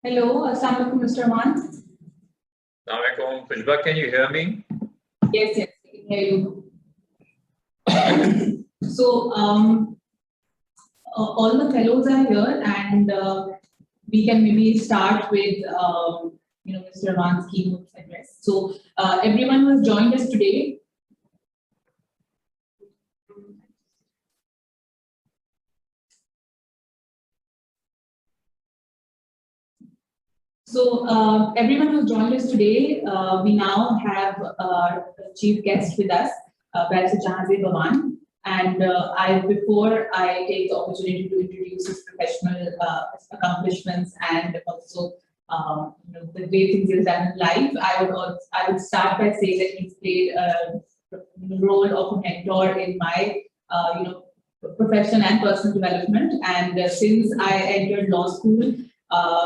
Hello, Assalamualaikum, Mr. Aman. Assalamualaikum. Pushpa, can you hear me? Yes, I can hear you. So, all the fellows are here, and we can maybe start with Mr. Aman's keynote address. So, everyone who has joined us today. So, everyone who joined us today, we now have our chief guest with us, Professor Jahanzeb Bawan. And before I take the opportunity to introduce his professional accomplishments and also the great things he's done in life, I would start by saying that he's played a role of a mentor in my profession and personal development. And since I entered law school,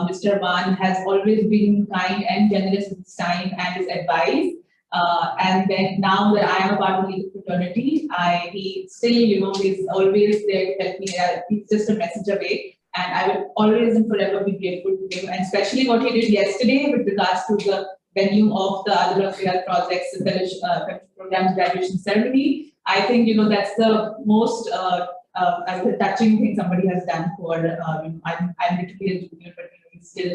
Mr. Aman has always been kind and generous with his time and his advice. And then now that I am a part of the legal fraternity, he still, is always there to help me. He's just a message away, and I will always and forever be grateful to him. And especially what he did yesterday with regards to the venue of the Adil of Riyadh projects, the fellowship program's graduation ceremony. I think that's the most touching thing somebody has done for. I'm literally a junior, but he still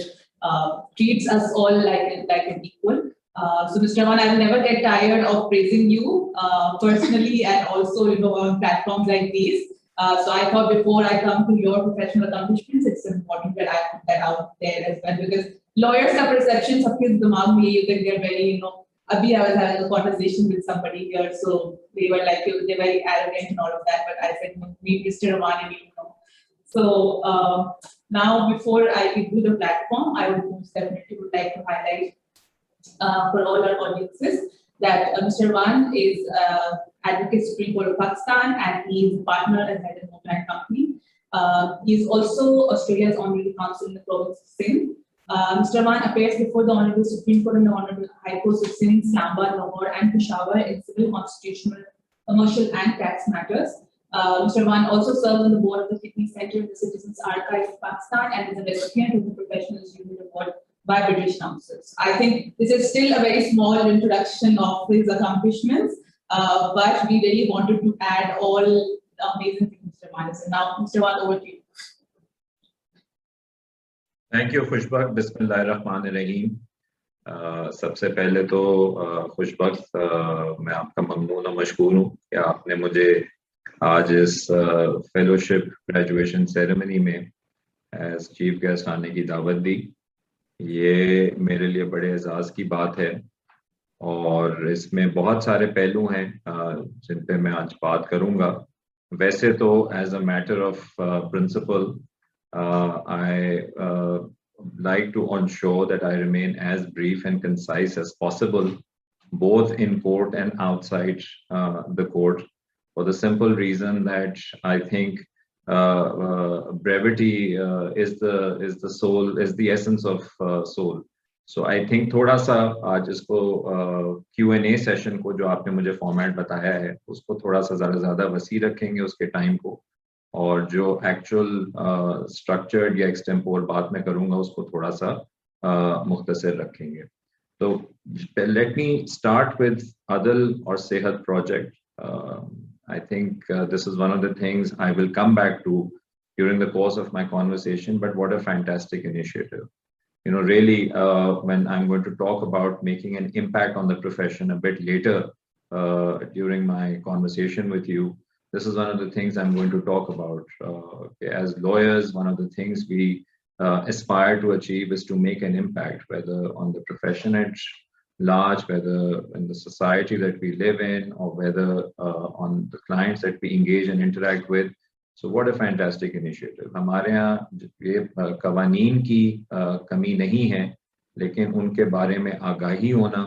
treats us all like an equal. So, Mr. Aman, I will never get tired of praising you personally and also, on platforms like these. So I thought before I come to your professional accomplishments, it's important that I put that out there as well, because lawyers have perceptions of his dimag mein, you can get very, Abhi, I was having a conversation with somebody here, so they were like, they're very arrogant and all of that, but I said, meet Mr. Aman and you know. So now, before I give you the platform, I would most definitely like to highlight for all our audiences that Mr. Aman is Advocate Supreme Court of Pakistan, and he is a partner and head of Motan Company. He is also Australia's Honorary Counsel in the province of Sindh. Mr. Aman appears before the Honorable Supreme Court and the Honorable High Courts of Sindh, Islamabad, Lahore, and Peshawar in civil, constitutional, commercial, and tax matters. Mr. Aman also serves on the board of the Fitness Center in the Citizens Archive of Pakistan and is a recipient of the Professionals Union Award by British councils. I think this is still a very small introduction of his accomplishments, but we really wanted to add all the amazing things Mr. Aman is. So now, Mr. Aman, over to you. Thank you, Khushbak. Bismillahirrahmanirrahim. सबसे पहले तो खुशबख्त मैं आपका ममनून और मशकूर हूँ कि आपने मुझे आज इस फेलोशिप ग्रेजुएशन सेरेमनी में एज चीफ गेस्ट आने की दावत दी। ये मेरे लिए बड़े एजाज की बात है और इसमें बहुत सारे पहलू हैं जिन पे मैं आज बात करूँगा। वैसे तो as a matter of principle I like to ensure that I remain as brief and concise as possible, both in court and outside the court, for the simple reason that I think brevity is the soul, is the essence of soul. So I think थोड़ा सा आज इसको Q&A session को जो आपने मुझे format बताया है उसको थोड़ा सा ज़्यादा वसी रखेंगे उसके टाइम को, और जो एक्चुअल स्ट्रक्चर्ड या एक्सटेम्पोर बात में करूंगा उसको थोड़ा सा मुख्तसर रखेंगे। तो लेट मी स्टार्ट विद अदल और सेहत project. I think this is one of the things I will come back to during the course of my conversation, but what a fantastic initiative. Really, when I'm going to talk about making an impact on the profession a bit later during my conversation with you, this is one of the things I'm going to talk about. As lawyers, one of the things we aspire to achieve is to make an impact, whether on the profession at large, whether in the society that we live in, or whether on the clients that we engage and interact with. So what a fantastic initiative. हमारे यहाँ ये कवानीन की कमी नहीं है, लेकिन उनके बारे में आगाही होना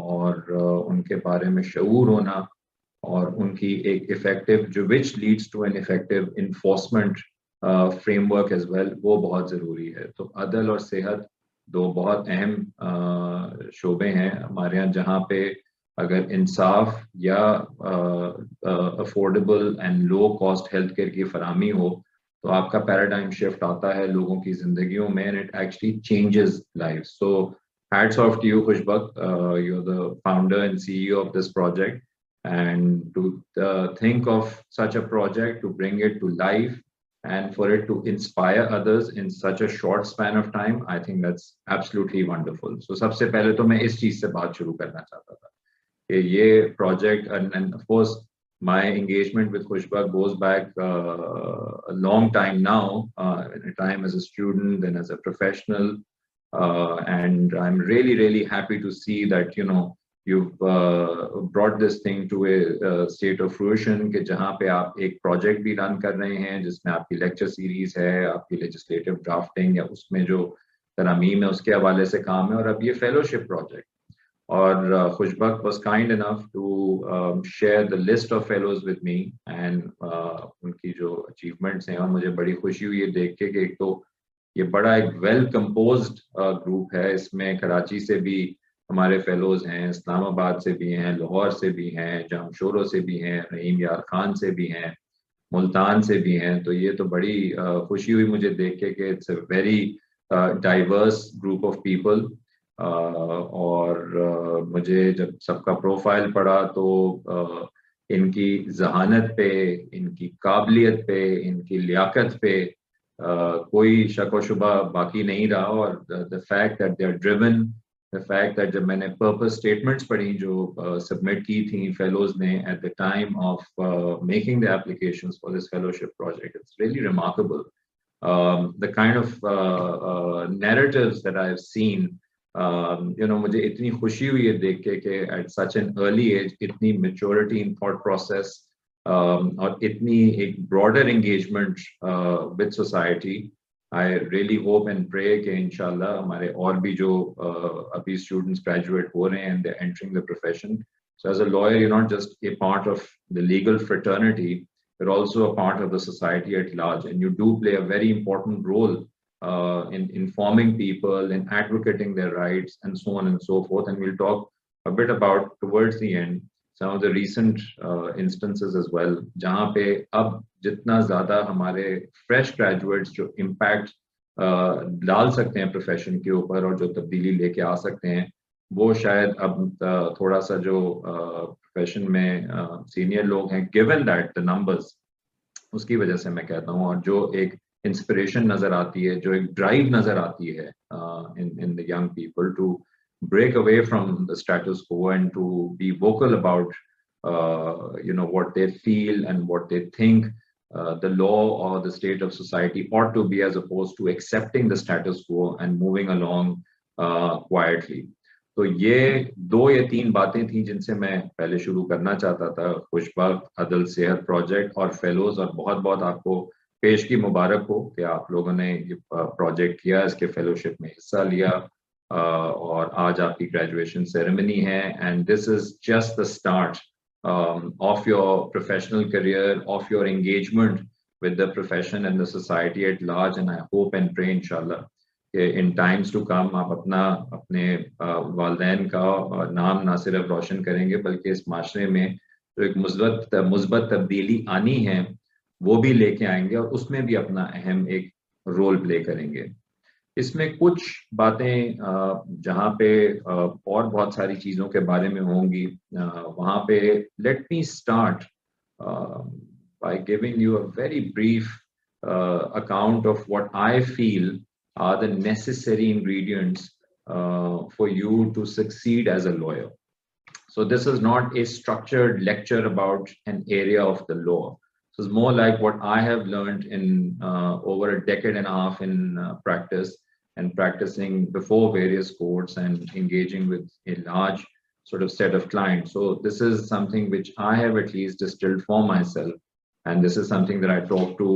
और उनके बारे में शऊर होना और उनकी एक इफेक्टिव जो which leads to an effective enforcement framework as well, वो बहुत ज़रूरी है। तो अदल और सेहत दो बहुत अहम शोबे हैं हमारे यहाँ, जहाँ पे अगर इंसाफ या affordable and low cost health care की फराहमी हो तो आपका पैराडाइम शिफ्ट आता है लोगों की जिंदगियों में and it actually changes lives. So hats off to you, Khushbak. You're the founder and CEO of this project, and to think of such a project, to bring it to life and for it to inspire others in such a short span of time, I think that's absolutely wonderful. So सबसे पहले तो मैं इस चीज से बात शुरू करना चाहता था कि ये project, and of course my engagement with Khushbak goes back a long time now, a time as a student, then as a professional, and I'm really happy to see that you've brought this thing to a state of fruition कि जहाँ पे आप एक project भी run कर रहे हैं जिसमें आपकी lecture series है, आपकी legislative drafting या उसमें जो तरमीम है उसके हवाले से काम है, और अब ये fellowship project. और Khushbak was kind enough to share the list of fellows with me and उनकी जो achievements हैं, और मुझे बड़ी खुशी हुई है देख के कि एक तो ये बड़ा एक वेल कंपोज्ड ग्रुप है. इसमें कराची से भी हमारे फेलोज हैं, इस्लामाबाद से भी हैं, लाहौर से भी हैं, जामशोरो से भी हैं, रहीम यार खान से भी हैं, मुल्तान से भी हैं. तो ये तो बड़ी खुशी हुई मुझे देख के कि it's a very diverse group of people. और मुझे जब सबका प्रोफाइल पढ़ा तो इनकी जहानत पे, इनकी काबिलियत पे, इनकी लियाकत पे कोई शक व शुबा बाकी नहीं रहा. और the fact that they are driven, the fact that जब मैंने पर्पस स्टेटमेंट्स पढ़ी जो सबमिट की थी फेलोज ने at the time of making the applications for this fellowship project, it's really remarkable. The kind of narratives that I have seen, मुझे इतनी खुशी हुई है देख के कि at such an early age इतनी maturity in thought process और इतनी एक broader engagement with society. I really hope and pray कि इंशाल्लाह हमारे और भी जो अभी students graduate हो रहे हैं and they're entering the profession. So as a lawyer, you're not just a part of the legal fraternity, you're also a part of the society at large, and you do play a very important role in informing people, in advocating their rights, and so on and so forth. And we'll talk a bit about, towards the end, some of the recent instances as well, जहाँ पे अब जितना ज़्यादा हमारे fresh graduates जो impact डाल सकते हैं profession के ऊपर और जो तब्दीली लेके आ सकते हैं, वो शायद अब थोड़ा सा जो profession में senior लोग हैं, given that the numbers, उसकी वजह से मैं कहता हूँ, और जो एक inspiration नजर आती है, जो एक drive नजर आती है in the young people to break away from the status quo and to be vocal about what they feel and what they think the law or the state of society ought to be, as opposed to accepting the status quo and moving along quietly. तो ये 2 या 3 बातें थी जिनसे मैं पहले शुरू करना चाहता था. खुशबक, अदल सेहत प्रोजेक्ट और फेलोज, और बहुत बहुत आपको पेश की मुबारक हो कि आप लोगों ने ये प्रोजेक्ट किया, इसके फेलोशिप में हिस्सा लिया, और आज आपकी ग्रेजुएशन सेरेमनी है. And this is just the start of your professional career, of your engagement with the profession and the society at large. And I hope and pray inshallah in times to come आप अपने वालिदैन का नाम ना सिर्फ रोशन करेंगे बल्कि इस माशरे में जो एक मुस्बत तब्दीली आनी है वो भी लेके आएंगे और उसमें भी अपना अहम एक रोल प्ले करेंगे. इसमें कुछ बातें जहाँ पे और बहुत सारी चीज़ों के बारे में होंगी, वहाँ पे let me start by giving you a very brief account of what I feel are the necessary ingredients for you to succeed as a lawyer. So this is not a structured lecture about an area of the law. So it's more like what I have learned in over a decade and a half in practice, and practicing before various courts and engaging with a large sort of set of clients. So this is something which I have at least distilled for myself, and this is something that I talk to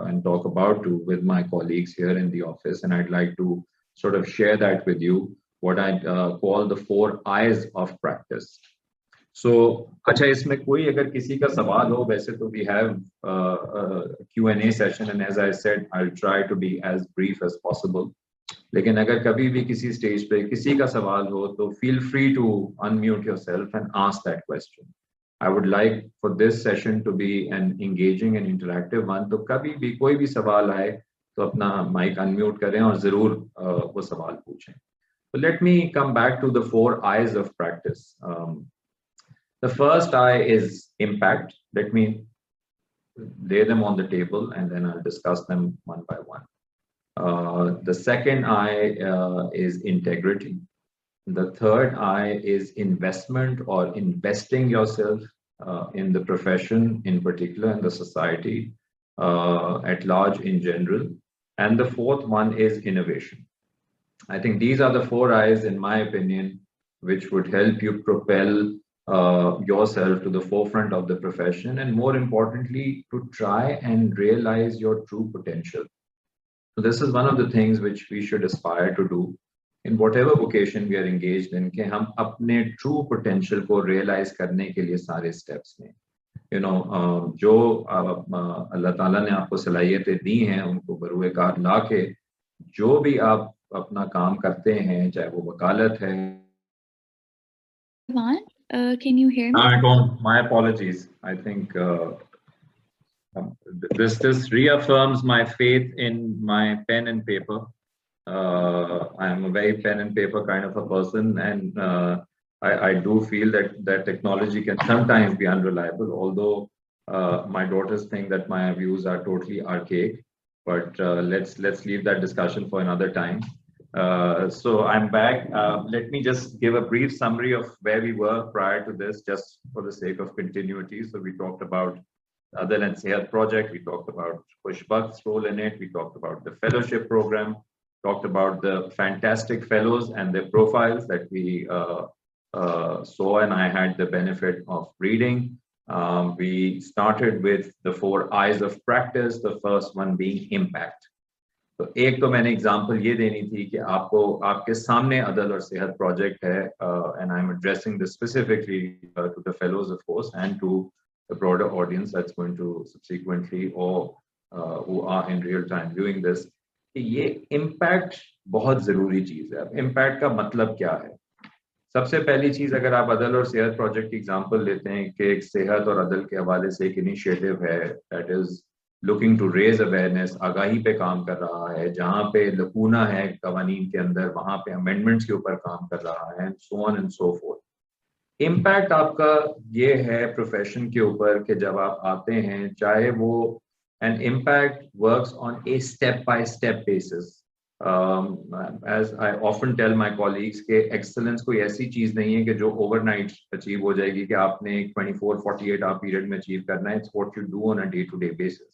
and talk about to with my colleagues here in the office, and I'd like to sort of share that with you, what I call the 4 I's of practice. So अच्छा, इसमें कोई अगर किसी का सवाल हो, वैसे तो we have Q&A session, and as I said I'll try to be as brief as possible. लेकिन अगर कभी भी किसी स्टेज पे किसी का सवाल हो तो feel free to unmute yourself and ask that question. I would like for this session to be an engaging and interactive one. तो कभी भी कोई भी सवाल आए तो अपना माइक अनम्यूट करें और जरूर वो सवाल पूछें. So let me come back to the 4 I's of practice. The first I is impact. Let me lay them on the table and then I'll discuss them one by one. The second I is integrity. The third I is investment or investing yourself in the profession in particular and the society at large in general. And the fourth one is innovation. I think these are the 4 I's in my opinion, which would help you propel yourself to the forefront of the profession and more importantly, to try and realize your true potential. So this is one of the things which we should aspire to do in whatever vocation we are engaged in, कि हम अपने true potential को realize करने के लिए सारे steps में, you know, जो अल्लाह ताला ने आपको सलाहियतें दी हैं उनको बरूए कार ला के जो भी आप अपना काम करते हैं, चाहे वो वकालत है. Can you hear me? I don't. My apologies. I think this reaffirms my faith in my pen and paper. I am a very pen and paper kind of a person, and I do feel that technology can sometimes be unreliable. Although my daughters think that my views are totally archaic, but let's leave that discussion for another time. So I'm back. Let me just give a brief summary of where we were prior to this, just for the sake of continuity. So we talked about Adil and Sehat project. We talked about Pushbak's role in it. We talked about the fellowship program. Talked about the fantastic fellows and their profiles that we saw, and I had the benefit of reading. We started with the 4 I's of practice, the first one being impact. तो एक तो मैंने example ये देनी थी कि आपको आपके सामने अदल और सेहत प्रोजेक्ट है, and I'm addressing this specifically to the fellows of course and to the broader audience that's going to subsequently or who are in real time viewing this. ये इम्पैक्ट बहुत जरूरी चीज है. अब इम्पैक्ट का मतलब क्या है? सबसे पहली चीज, अगर आप अदल और सेहत प्रोजेक्ट की एग्जांपल लेते हैं कि एक सेहत और अदल के हवाले से एक इनिशिएटिव है that is looking to raise awareness, आगाही पे काम कर रहा है, जहां पे लकूना है कवानीन के अंदर वहां पे अमेंडमेंट्स के ऊपर काम कर रहा है, and so on and so fourth. Impact आपका ये है प्रोफेशन के ऊपर कि जब आप आते हैं, चाहे वो and impact works on a step-by-step basis. As I often tell my colleagues कि excellence कोई ऐसी चीज नहीं है कि जो overnight achieve हो जाएगी कि आपने 24-48 hour period में achieve करना है. It's what you do on a day-to-day basis.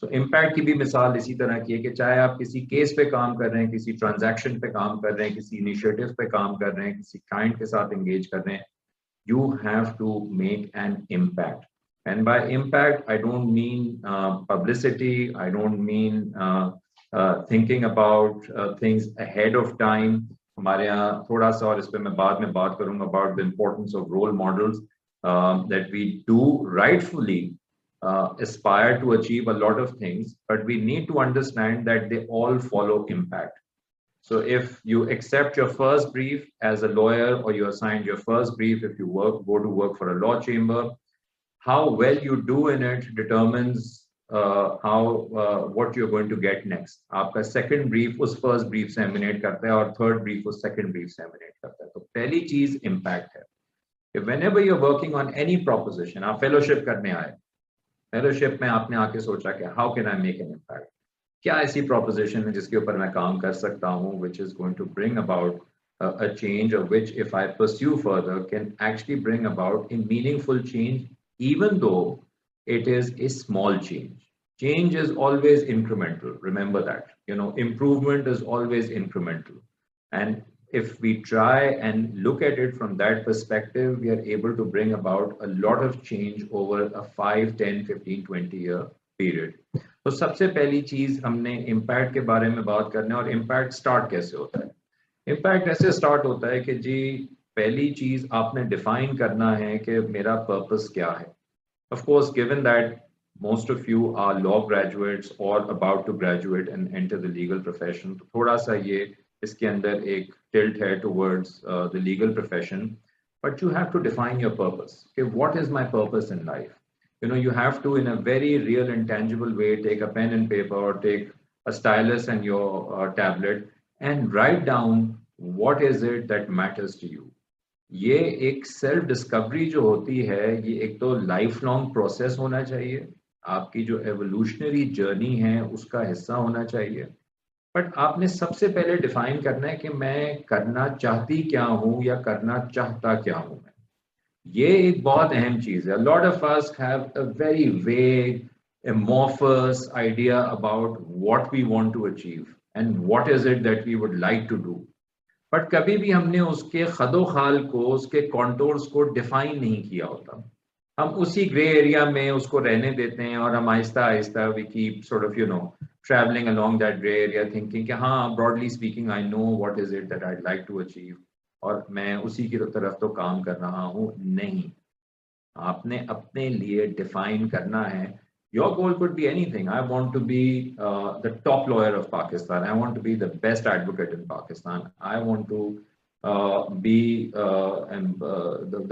So impact की भी मिसाल इसी तरह की है कि चाहे आप किसी केस पे काम कर रहे हैं, किसी transaction पे काम कर रहे हैं, किसी initiative पे काम कर रहे हैं, किसी client के साथ engage कर रहे हैं, you have to make an impact. And by impact, I don't mean publicity. I don't mean thinking about things ahead of time. हमारे यहाँ थोड़ा सा और इस पे मैं बाद में बात करूँगा about the importance of role models that we do rightfully aspire to achieve a lot of things, but we need to understand that they all follow impact. So if you accept your first brief as a lawyer, or you assigned your first brief if you go to work for a law chamber, how well you do in it determines what you're going to get next. आपका second brief उस first brief से emanate करता है और third brief उस second brief से emanate करता है. तो पहली चीज impact है. If whenever you're working on any proposition, आप fellowship करने आए, fellowship में आपने आके सोचा कि how can I make an impact? क्या ऐसी proposition है जिसके ऊपर मैं काम कर सकता हूँ, which is going to bring about a change, or which if I pursue further can actually bring about a meaningful change, even though it is a small change. Change is always incremental. Remember that, improvement is always incremental. And if we try and look at it from that perspective, we are able to bring about a lot of change over a 5, 10, 15, 20 year period. तो सबसे पहली चीज हमने impact के बारे में बात करना है. और impact start कैसे होता है? Impact ऐसे start होता है कि जी पहली चीज आपने define करना है कि मेरा purpose क्या है. Of course, given that most of you are law graduates or about to graduate and enter the legal profession, तो थोड़ा सा ये इसके अंदर एक tilt है towards the legal profession. but you have to define your purpose. Okay, what is my purpose in life? You know, you have to, in a very real and tangible way, take a pen and paper or take a stylus and your tablet and write down what is it that matters to you. ये एक self discovery जो होती है, ये एक तो life long process होना चाहिए, आपकी जो एवोल्यूशनरी जर्नी है उसका हिस्सा होना चाहिए। बट आपने सबसे पहले डिफाइन करना है कि मैं करना चाहती क्या हूं या करना चाहता क्या हूं मैं। ये एक बहुत अहम चीज है। Lot of us have a very vague amorphous idea about what we want to achieve and what is it that we would like to do, but कभी भी हमने उसके खदो खाल को, उसके कॉन्टोर्स को डिफाइन नहीं किया होता। हम उसी ग्रे एरिया में उसको रहने देते हैं और हम आहिस्ता आहिस्ता we keep sort of traveling along that gray area thinking कि हाँ, broadly speaking I know what is it that I'd like to achieve और मैं उसी की तरफ तो काम कर रहा हूँ। नहीं, आपने अपने लिए डिफाइन करना है। Your goal could be anything. I want to be the top lawyer of Pakistan. I want to be the best advocate in Pakistan. I want to be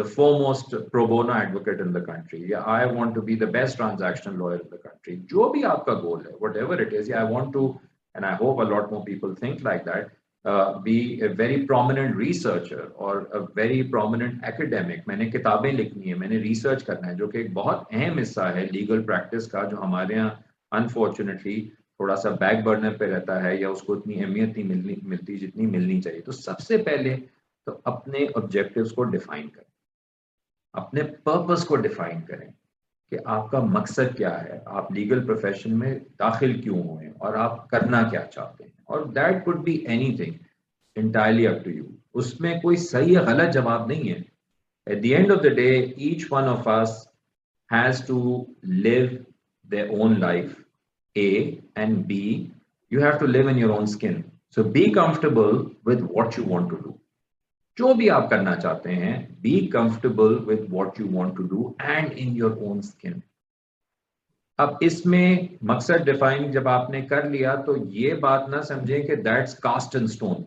the foremost pro bono advocate in the country. Yeah, I want to be the best transactional lawyer in the country. जो भी आपका goal है, whatever it is, yeah, I want to, and I hope a lot more people think like that. Be a very prominent researcher or a very prominent academic. मैंने किताबें लिखनी है, मैंने research करना है, जो कि एक बहुत अहम हिस्सा है लीगल प्रैक्टिस का, जो हमारे यहाँ अनफॉर्चुनेटली थोड़ा सा बैक बर्नर पे रहता है या उसको इतनी अहमियत नहीं मिलती जितनी मिलनी चाहिए। तो सबसे पहले तो अपने ऑब्जेक्टिव्स को डिफाइन करें, अपने पर्पस को डिफाइन करें कि आपका मकसद क्या है, आप लीगल प्रोफेशन में दाखिल क्यों हुए और आप करना क्या चाहते हैं। और that could be anything, entirely up to you. उसमें कोई सही या गलत जवाब नहीं है। At the end of the day, each one of us has to live their own life, A, and B, you have to live in your own skin. So be comfortable with what you want to do. जो भी आप करना चाहते हैं, be comfortable with what you want to do and in your own skin. अब इसमें मकसद define जब आपने कर लिया तो ये बात ना समझें कि that's cast in stone.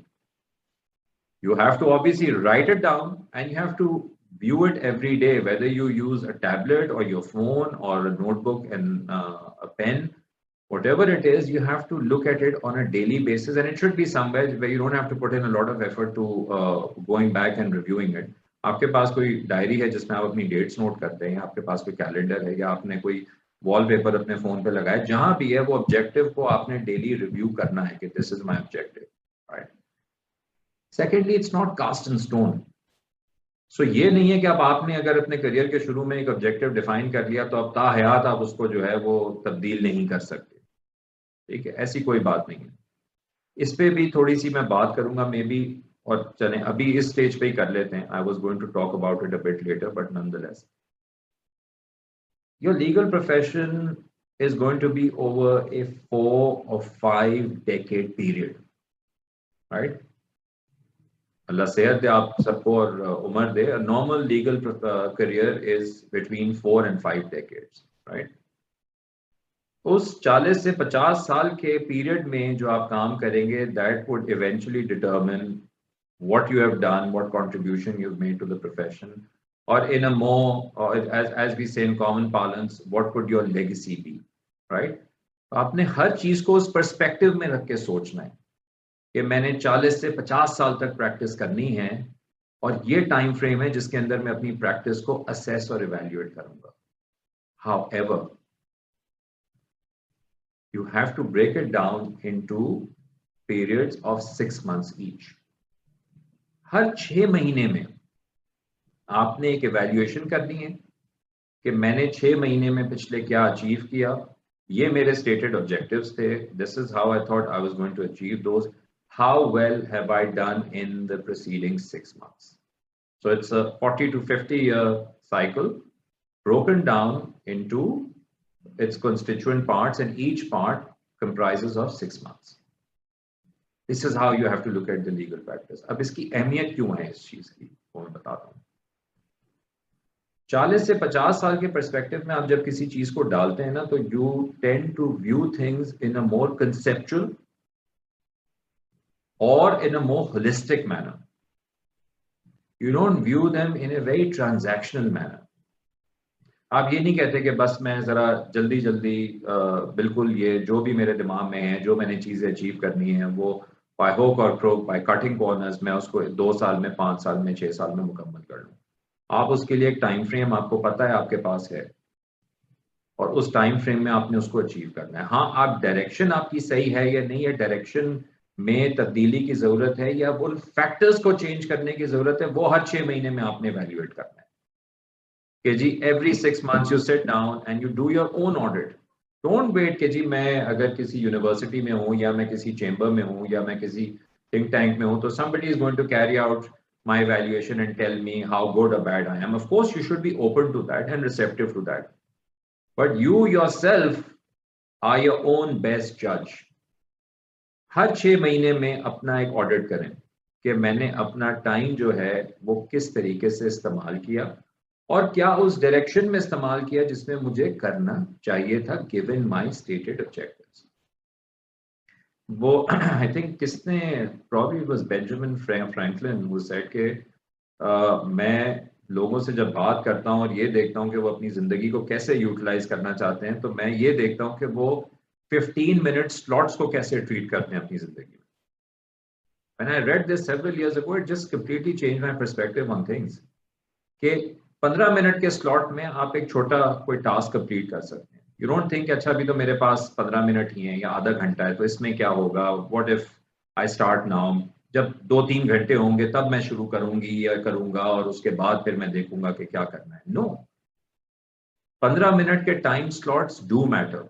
You have to obviously write it down and you have to view it every day, whether you use a tablet or your phone or a notebook and a pen, whatever it is, you have to look at it on a daily basis, and it should be somewhere where you don't have to put in a lot of effort to going back and reviewing it. आपके पास कोई diary है जिसमें आप अपनी dates note करते हैं, आपके पास कोई कैलेंडर है या आपने कोई वॉलपेपर अपने फोन पे लगाया, जहां भी है वो ऑब्जेक्टिव को आपने डेली रिव्यू करना है कि this is my objective, right. Secondly, it's not cast in stone. So ये नहीं है कि अब आपने अगर अपने करियर के शुरू में एक ऑब्जेक्टिव डिफाइन कर लिया तो अब ताहयात आप उसको जो है वो तब्दील नहीं कर सकते, ठीक है, ऐसी कोई बात नहीं है। इस पे भी थोड़ी सी मैं बात करूंगा मे बी, और चलें अभी इस स्टेज पे ही कर लेते हैं। I was going to talk about it a bit later, but nonetheless, your legal profession is going to be over a 4 or 5 decade period, right? Allah सेहत दे आप सबको और उम्र दे। A normal legal career is between 4 and 5 decades, right? उस 40 से 50 साल के period में जो आप काम करेंगे, that would eventually determine what you have done, what contribution you've made to the profession, or in a more, as we say in common parlance, what could your legacy be, right? आपने हर चीज को उस perspective में रख के सोचना है कि मैंने 40 से 50 साल तक प्रैक्टिस करनी है और ये टाइम फ्रेम है जिसके अंदर मैं अपनी प्रैक्टिस को असेस और इवैल्यूएट करूंगा। However, you have to break it down into periods of 6 months each. हर 6 महीने में आपने एक इवैल्यूएशन करनी है कि मैंने 6 महीने में पिछले क्या अचीव किया, ये मेरे स्टेटेड ऑब्जेक्टिव्स थे, this is how I thought I was going to achieve those, how well have I done in the preceding 6 months. So it's a 40 to 50 year cycle broken down into its constituent parts, and each part comprises of 6 months. This is how you have to look at the legal practice. अब इसकी अहमियत क्यों है इस चीज की, वो मैं बताता हूँ। 40 से 50 साल के पर्सपेक्टिव में आप जब किसी चीज को डालते हैं ना, तो you tend to view things in a more conceptual or in a more holistic manner. You don't view them in a very transactional manner. आप ये नहीं कहते कि बस मैं ज़रा जल्दी जल्दी बिल्कुल ये जो भी मेरे दिमाग में है, जो मैंने चीज़ें अचीव करनी है, वो बाय होक और क्रोक, बाय कटिंग कॉर्नर्स, मैं उसको 2 साल में, 5 साल में, 6 साल में मुकम्मल कर लूँ। आप उसके लिए एक टाइम फ्रेम आपको पता है आपके पास है, और उस टाइम फ्रेम में आपने उसको अचीव करना है। हाँ, आप डायरेक्शन आपकी सही है या नहीं है, डायरेक्शन में तब्दीली की ज़रूरत है या उन फैक्टर्स को चेंज करने की ज़रूरत है, वो हर 6 महीने में आपने इवैल्यूएट करना है। कि जी every 6 months you sit down and you do your own audit. Don't wait कि जी मैं अगर किसी यूनिवर्सिटी में हूँ या मैं किसी चेंबर में हूँ या मैं किसी थिंक टैंक में हूँ तो somebody is going to carry out my evaluation and tell me how good or bad I am. Of course you should be open to that and receptive to that. But you yourself are your own best judge. हर 6 महीने में अपना एक audit करें कि मैंने अपना time जो है वो किस तरीके से इस्तेमाल किया और क्या उस डायरेक्शन में इस्तेमाल किया जिसमें मुझे करना चाहिए था गिवन माय स्टेटेड ऑब्जेक्टिव्स। वो आई थिंक किसने, probably it was Benjamin Franklin who said कि मैं लोगों से जब बात करता हूँ और ये देखता हूँ कि वो अपनी जिंदगी को कैसे यूटिलाइज करना चाहते हैं, तो मैं ये देखता हूँ कि वो 15 मिनट स्लॉट्स को कैसे ट्रीट करते हैं अपनी जिंदगी में। When I read this several years ago, it just completely changed my perspective on things. कि 15 मिनट के स्लॉट में आप एक छोटा कोई टास्क कंप्लीट कर सकते हैं। यू डोंट थिंक अच्छा अभी तो मेरे पास 15 मिनट ही है या आधा घंटा है तो इसमें क्या होगा, what if I start now, जब 2-3 घंटे होंगे तब मैं शुरू करूंगी या करूंगा और उसके बाद फिर मैं देखूंगा कि क्या करना है। नो, 15 मिनट के time slots do matter.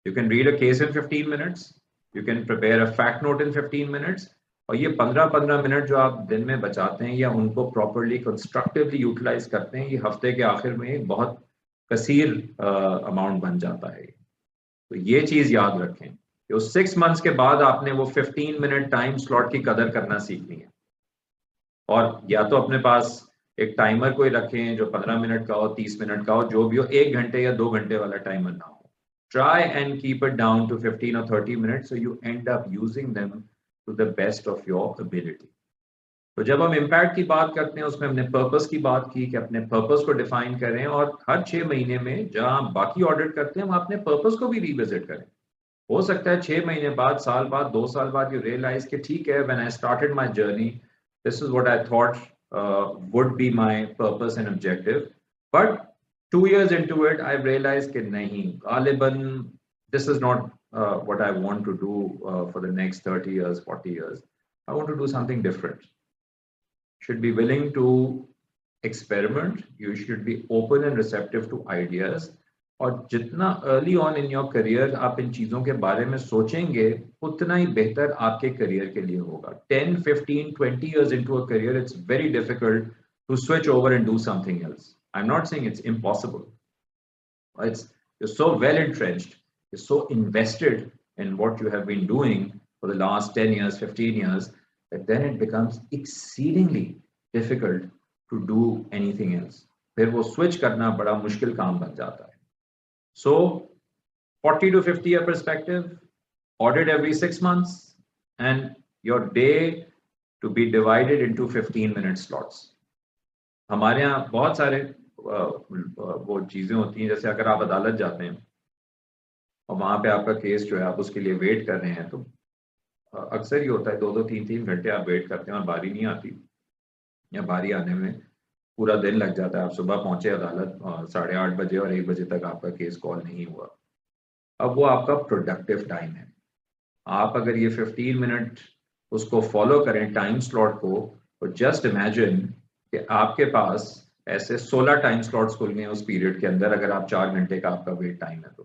You can read a case in 15 minutes, you can prepare a fact note in 15 minutes, और ये 15-15 मिनट जो आप दिन में बचाते हैं या उनको प्रॉपरली कंस्ट्रक्टिवली यूटिलाइज करते हैं, ये हफ्ते के आखिर में एक बहुत कसीर अमाउंट बन जाता है। तो ये चीज याद रखें कि उस 6 मंथ्स के बाद आपने वो 15 मिनट टाइम स्लॉट की कदर करना सीखनी है, और या तो अपने पास एक टाइमर कोई रखें जो 15 मिनट का हो, 30 मिनट का हो, जो भी हो, 1 घंटे या 2 घंटे वाला टाइमर ना हो। Try and keep it down to 15 or 30 minutes so you end up using them to the best of your ability. तो जब हम इम्पैक्ट की बात करते हैं उसमें हमने पर्पस की बात की कि अपने पर्पस को डिफाइन करें, और हर 6 महीने में जहां बाकी ऑडिट करते हैं हम अपने पर्पस को भी रिविजिट करें। हो सकता है 6 महीने बाद, साल बाद, 2 साल बाद यू रियलाइज कि ठीक है, when I started my journey this is what I thought would be my purpose and objective, but 2 years into it I've realized कि नहीं, गालिबन this is not what I want to do for the next 30 years, 40 years. I want to do something different. Should be willing to experiment. You should be open and receptive to ideas. और जितना early on in your career आप इन चीज़ों के बारे में सोचेंगे उतना ही बेहतर आपके करियर के लिए होगा। 10, 15, 20 years into a career it's very difficult to switch over and do something else. I'm not saying it's impossible. You're so well entrenched, you're so invested in what you have been doing for the last 10 years, 15 years, that then it becomes exceedingly difficult to do anything else. फिर वो switch करना बड़ा मुश्किल काम बन जाता है। So 40 to 50 year perspective, audit every 6 months, and your day to be divided into 15-minute slots. हमारे यहाँ बहुत सारे वो चीजें होती हैं, जैसे अगर आप अदालत जाते हैं और वहां पे आपका केस जो है आप उसके लिए वेट कर रहे हैं, तो अक्सर ये होता है 2-2, 3-3 घंटे आप वेट करते हैं और बारी नहीं आती, या बारी आने में पूरा दिन लग जाता है। आप सुबह पहुंचे अदालत 8:30 बजे और 1 बजे तक आपका केस कॉल नहीं हुआ। अब वो आपका प्रोडक्टिव टाइम है। आप अगर ये 15 मिनट उसको फॉलो करें टाइम स्लॉट को, तो जस्ट इमेजिन कि आपके पास ऐसे 16 टाइम स्लॉट्स खुल गए उस पीरियड के अंदर, अगर आप 4 घंटे का आपका वेट टाइम है तो।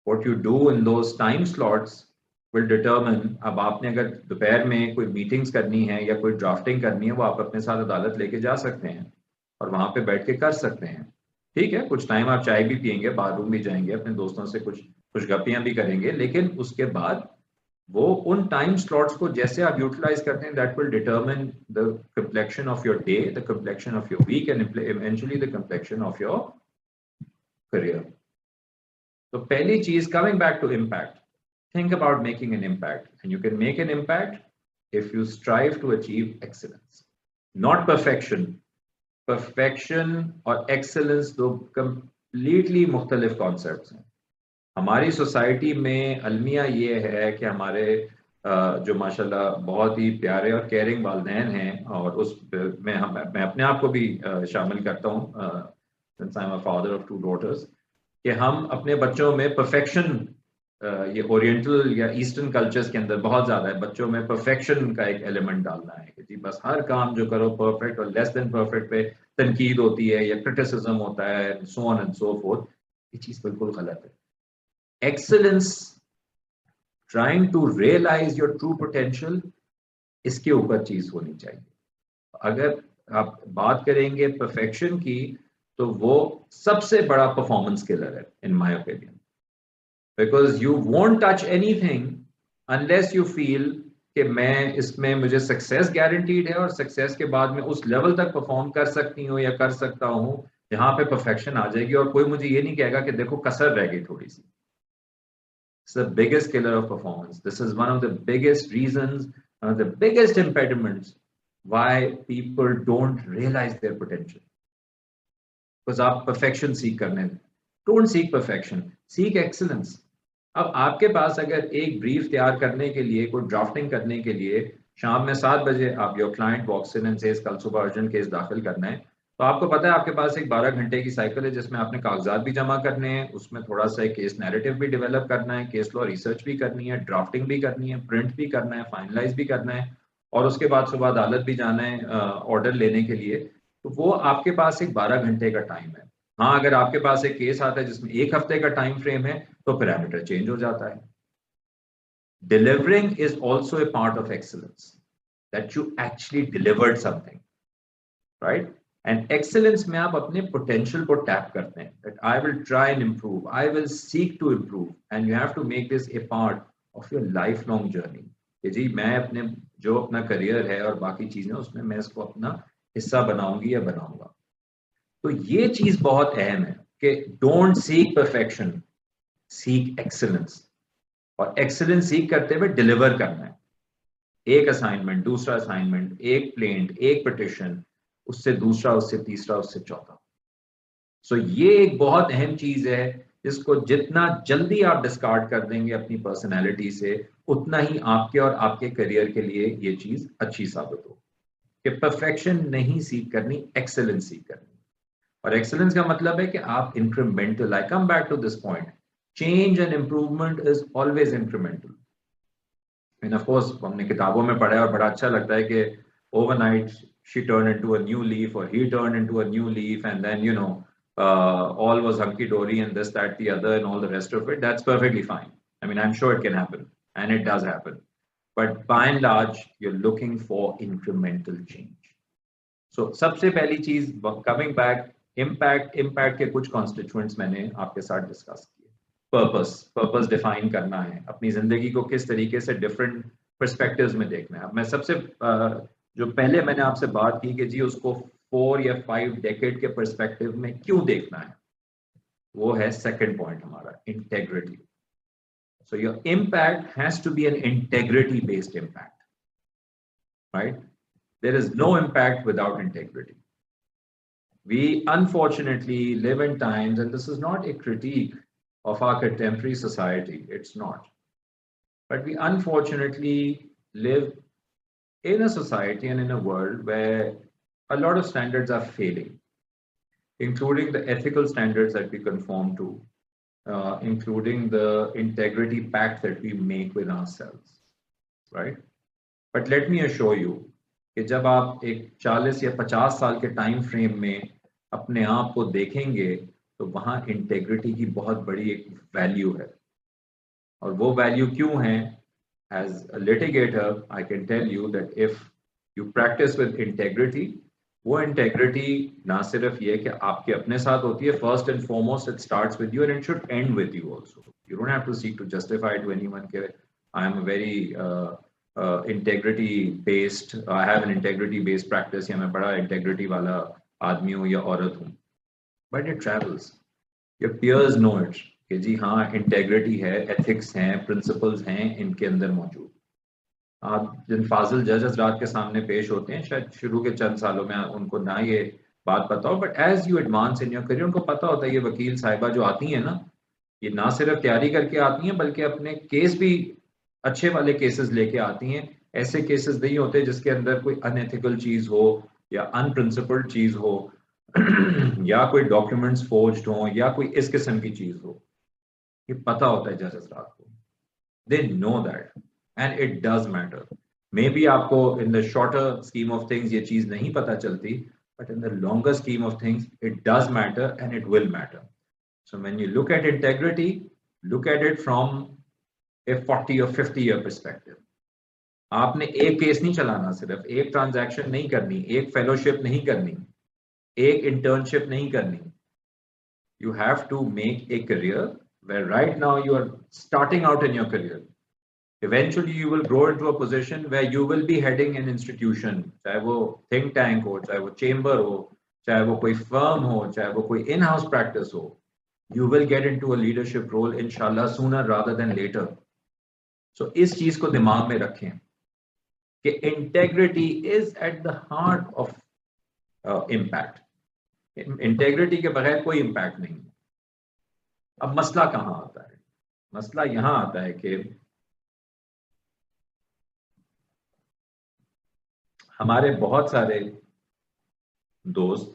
What you do in those time slots will determine. अब आपने अगर दोपहर में कोई मीटिंग्स करनी है या कोई ड्राफ्टिंग करनी है, वो आप अपने साथ अदालत लेके जा सकते हैं और वहां पे बैठ के कर सकते हैं। ठीक है, कुछ टाइम आप चाय भी पियेंगे, बाथरूम भी जाएंगे, अपने दोस्तों से कुछ गप्पियां भी करेंगे, लेकिन उसके बाद वो उन टाइम स्लॉट्स को जैसे आप यूटिलाइज करते हैं, that will determine the complexion of your day, the complexion of your week, and eventually the complexion of your career. तो पहली चीज, coming back to impact, think about making an impact, and you can make an impact if you strive to achieve excellence. Not perfection. Perfection और excellence दो completely मुख्तलिफ concepts हैं। हमारी society में अलमिया ये है कि हमारे जो माशाल्लाह बहुत ही प्यारे और केयरिंग वालिदैन हैं, और उस में मैं अपने आप को भी शामिल करता हूँ, since I am a father of 2 daughters, कि हम अपने बच्चों में परफेक्शन, ये ओरिएंटल या ईस्टर्न कल्चर्स के अंदर बहुत ज्यादा है, बच्चों में परफेक्शन का एक एलिमेंट डालना है कि जी बस हर काम जो करो परफेक्ट, और लेस देन परफेक्ट पे तनकीद होती है या क्रिटिसिज्म होता है, so on and so forth. ये चीज बिल्कुल गलत है। Excellence, trying to realise your true potential, इसके ऊपर चीज होनी चाहिए। अगर आप बात करेंगे परफेक्शन की, तो वो सबसे बड़ा परफॉर्मेंस किलर है in my opinion, because you won't touch anything unless you feel कि मैं इसमें, मुझे सक्सेस गारंटीड है और सक्सेस के बाद में उस लेवल तक परफॉर्म कर सकती हूँ या कर सकता हूँ जहां पे परफेक्शन आ जाएगी और कोई मुझे ये नहीं कहेगा कि देखो कसर रह गई थोड़ी सी। It's the biggest killer of performance. This is one of the biggest reasons, one of the biggest impediments why people don't realize their potential. Because आप perfection seek करने, don't seek perfection, seek excellence. अब आपके पास अगर एक brief तैयार करने के लिए, कोई ड्राफ्टिंग करने के लिए शाम में 7 बजे आप your client walks in and says कल सुबह अर्जेंट केस दाखिल करना है, तो आपको पता है आपके पास एक 12 घंटे की साइकिल है जिसमें आपने कागजात भी जमा करने हैं, उसमें थोड़ा सा केस नैरेटिव भी डेवलप करना है, केस लॉ रिसर्च भी करनी है, ड्राफ्टिंग भी करनी है, प्रिंट भी करना है, फाइनलाइज भी करना है, और उसके बाद सुबह अदालत भी जाना है ऑर्डर लेने के लिए। तो वो आपके पास एक 12 घंटे का टाइम है। हाँ, अगर आपके पास एक केस आता है जिसमें 1 हफ्ते का टाइम फ्रेम है तो पैरामीटर चेंज हो जाता है। Delivering is also a part of excellence, that you actually delivered something, right? And excellence में आप अपने potential को tap करते हैं, that I will try and improve, I will seek to improve, and you have to make this a part of your lifelong journey. कि जी मैं अपने जो अपना करियर है और बाकी चीजें उसमें मैं इसको अपना हिस्सा बनाऊंगी या बनाऊंगा। तो ये चीज बहुत अहम है कि don't seek perfection, seek excellence. और एक्सेलेंस सीख करते हुए डिलीवर करना है। एक असाइनमेंट, दूसरा असाइनमेंट, एक प्लेंट, एक पिटिशन, उससे दूसरा, उससे तीसरा, उससे चौथा। सो ये एक बहुत अहम चीज है जिसको जितना जल्दी आप डिस्कार्ड कर देंगे अपनी पर्सनैलिटी से, उतना ही आपके और आपके करियर के लिए ये चीज अच्छी साबित हो कि परफेक्शन नहीं सीख करनी, एक्सेलेंस सीख करनी। और एक्सेलेंस का मतलब है कि आप incremental, I come back to this point, change and improvement is always incremental. And of course, हमने किताबों में पढ़ा है और बड़ा अच्छा लगता है कि overnight she turned into a new leaf or he turned into a new leaf, and then all was hunky dory and this, that, the other, and all the rest of it. That's perfectly fine. I mean, I'm sure it can happen, and it does happen. But by and large, you're looking for incremental change. So सबसे पहली चीज, coming back, impact के कुछ constituents मैंने आपके साथ discuss किए। Purpose define करना है, अपनी जिंदगी को किस तरीके से डिफरेंट पर्सपेक्टिव्स में देखना है। अब मैं सबसे जो पहले मैंने आपसे बात की कि जी उसको 4 या 5 डेकेड के पर्सपेक्टिव में क्यों देखना है, वो है सेकंड पॉइंट हमारा, integrity. So your impact has to be an integrity based impact, right? There is no impact without integrity. We unfortunately live in times, and this is not a critique of our contemporary society, it's not. But we unfortunately live in a society and in a world where a lot of standards are failing, including the ethical standards that we conform to, including the integrity pact that we make with ourselves, right? But let me assure you कि जब आप एक 40 या 50 साल के time frame में अपने आप को देखेंगे तो वहां इंटेग्रिटी की बहुत बड़ी एक वैल्यू है। और वो वैल्यू क्यों है? As a litigator I can tell you that if you practise with integrity, वो इंटेग्रिटी ना सिर्फ ये कि आपके अपने साथ होती है, first and foremost it starts with you and it should end with you also. You don't have to seek to justify to anyone के I am a very integrity based, I have an integrity based practice, या मैं बड़ा integrity वाला आदमी हूँ या औरत हूँ। But it travels, your peers know it कि जी हाँ इंटेग्रिटी है, एथिक्स हैं, प्रिंसिपल्स हैं इनके अंदर मौजूद। आप जिन फाजिल जज हजरात के सामने पेश होते हैं, शायद शुरू के चंद सालों में उनको ना ये बात पता हो, but as you advance in your career उनको पता होता है ये वकील साहिबा जो आती हैं ना, ये ना सिर्फ तैयारी करके आती हैं बल्कि अपने केस भी अच्छे वाले केसेस लेके आती हैं। ऐसे केसेस नहीं होते जिसके अंदर कोई अनएथिकल चीज हो या अनप्रिंसिपल्ड चीज हो या कोई डॉक्यूमेंट्स फोर्ज्ड हो या कोई इस किस्म की चीज हो। ये पता होता है जजेस रात को, they know that and it does matter. Maybe आपको in the shorter scheme of things ये चीज नहीं पता चलती, but in the longer scheme of things it does matter and it will matter. So when you look at integrity, look at it from a 40 or 50 year perspective. आपने एक case नहीं चलाना, सिर्फ एक ट्रांजैक्शन नहीं करनी, एक फेलोशिप नहीं करनी, एक इंटर्नशिप नहीं करनी. You have to make a career where right now you are starting out in your career. Eventually you will grow into a position where you will be heading an institution, चाहे वो think tank हो, चाहे वो chamber हो, चाहे वो कोई firm हो, चाहे वो कोई in-house practice हो. You will get into a leadership role inshallah sooner rather than later. So इस चीज को दिमाग में रखें कि integrity is at the heart of impact. Integrity के बगैर कोई impact नहीं. अब मसला कहाँ आता है? मसला यहाँ आता है कि हमारे बहुत सारे दोस्त,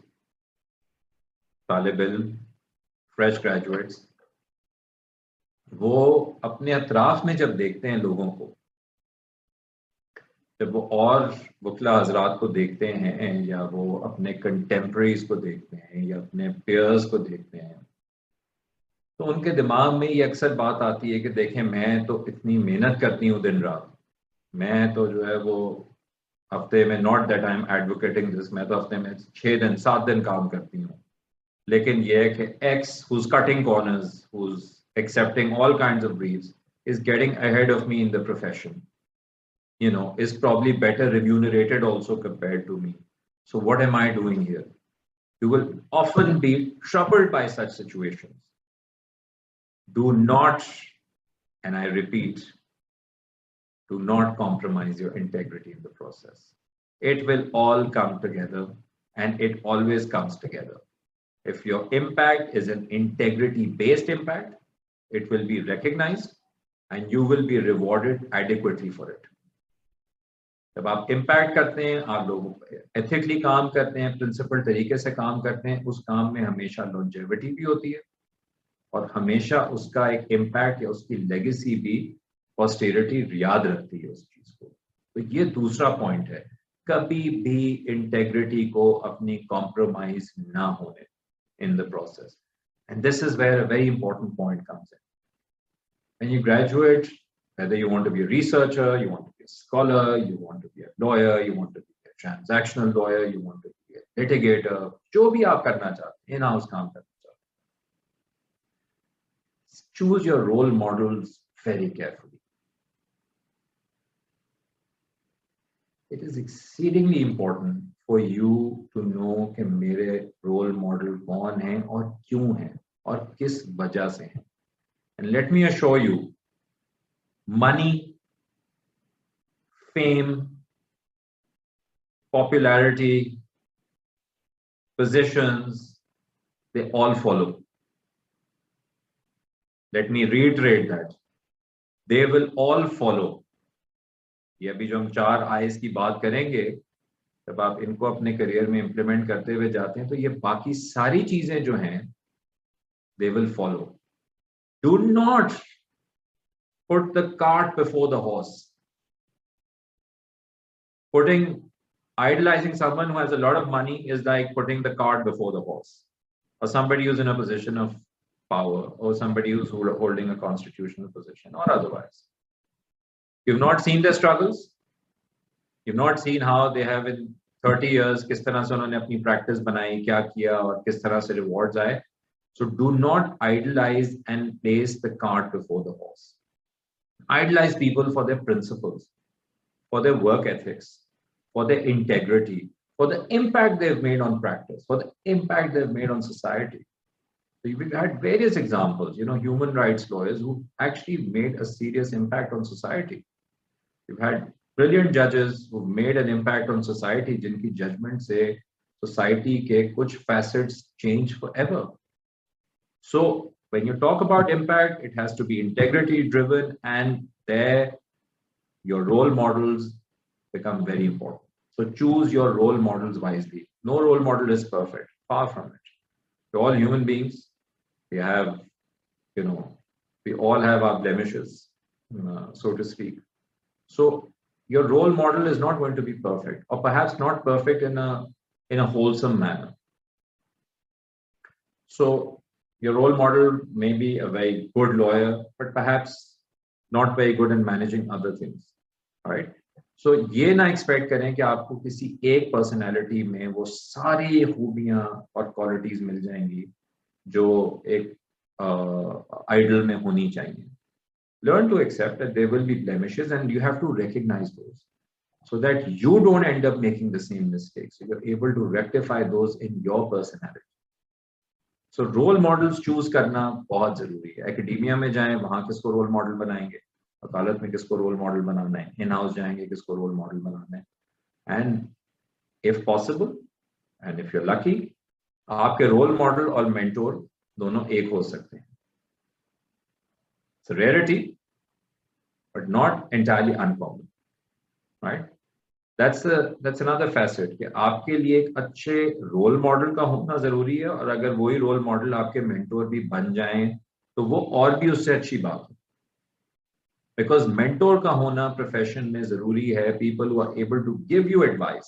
तालिब इल्म, फ्रेश ग्रेजुएट्स, वो अपने अतराफ में जब देखते हैं लोगों को, जब वो और वकला हजरात को देखते हैं या वो अपने कंटेम्पररीज को देखते हैं या अपने पेयर्स को देखते हैं, तो उनके दिमाग में ये अक्सर बात आती है कि देखें मैं तो इतनी मेहनत करती हूँ दिन रात, मैं तो जो है वो हफ्ते में, not that I am advocating this, मैं तो हफ्ते में 6 दिन 7 दिन काम करती हूँ, लेकिन ये है कि x who's cutting corners, who's accepting all kinds of briefs, is getting ahead of me in the profession, you know, is probably better remunerated also compared to me. So what am I doing here? You will often be troubled by such situations. Do not, and I repeat, do not compromise your integrity in the process. It will all come together, and it always comes together. If your impact is an integrity-based impact, it will be recognized and you will be rewarded adequately for it. जब आप impact करते हैं, आप लोग ethically काम करते हैं, principled तरीके से काम करते हैं, उस काम में हमेशा longevity भी होती है और हमेशा उसका एक impact या उसकी legacy भी posterity याद रखती है उस चीज को. तो ये दूसरा point है, कभी भी integrity को अपनी compromise ना होने in the process. And this is where a very important point comes in. When you graduate, whether you want to be a researcher, you want to be a scholar, you want to be a lawyer, you want to be a transactional lawyer, you want to be a litigator, जो भी आप करना चाहते हैं, in-house काम करना चाहते हैं, choose your role models very carefully. It is exceedingly important for you to know कि मेरे role model कौन हैं और क्यों हैं और किस वजह से हैं. And let me assure you, money, fame, popularity, positions, they all follow. Let me reiterate that. They will all follow. ये अभी जो हम 4 आईज की बात करेंगे, जब आप इनको अपने करियर में इंप्लीमेंट करते हुए जाते हैं तो ये बाकी सारी चीजें जो हैं they will follow. Do not put the cart before the horse. Idolizing someone who has a lot of money is like putting the cart before the horse, or somebody who's in a position of power, or somebody who's holding a constitutional position or otherwise. You've not seen their struggles. You've not seen how they have in 30 years किस तरह से उन्होंने अपनी practice बनाई, क्या किया और किस तरह से rewards आए. So do not idolize and place the cart before the horse. Idolize people for their principles, for their work ethics, for their integrity, for the impact they've made on practice, for the impact they've made on society. So we've had various examples, you know, human rights lawyers who actually made a serious impact on society. We've had brilliant judges who made an impact on society, जिनकी judgment से society के कुछ facets change forever. So when you talk about impact, it has to be integrity driven, and there your role models become very important. So choose your role models wisely. No role model is perfect, far from it. We're all human beings. We have, we all have our blemishes, so to speak. So your role model is not going to be perfect, or perhaps not perfect in a wholesome manner. So your role model may be a very good lawyer, but perhaps not very good in managing other things. All right. So ये ना expect करें कि आपको किसी एक personality में वो सारी खूबियां और qualities मिल जाएंगी जो एक idol में होनी चाहिए. Learn to accept that there will be blemishes, and you have to recognize those, so that you don't end up making the same mistakes. So you're able to rectify those in your personality. So role models choose करना बहुत जरूरी है. Academia में जाएं, वहाँ किसको role model बनाएंगे? वकालत में किसको role model बनाना है? In-house जाएंगे, किसको role model बनाना है? And if possible, and if you're lucky, आपके role model और mentor दोनों एक हो सकते हैं. It's a rarity, but not entirely uncommon, right? That's another facet कि आपके लिए एक अच्छे रोल मॉडल का होना जरूरी है, और अगर वही रोल मॉडल आपके मेंटोर भी बन जाएं तो वो और भी उससे अच्छी बात है. बिकॉज मेंटोर का होना प्रोफेशन में जरूरी है. People who are able to give you advice,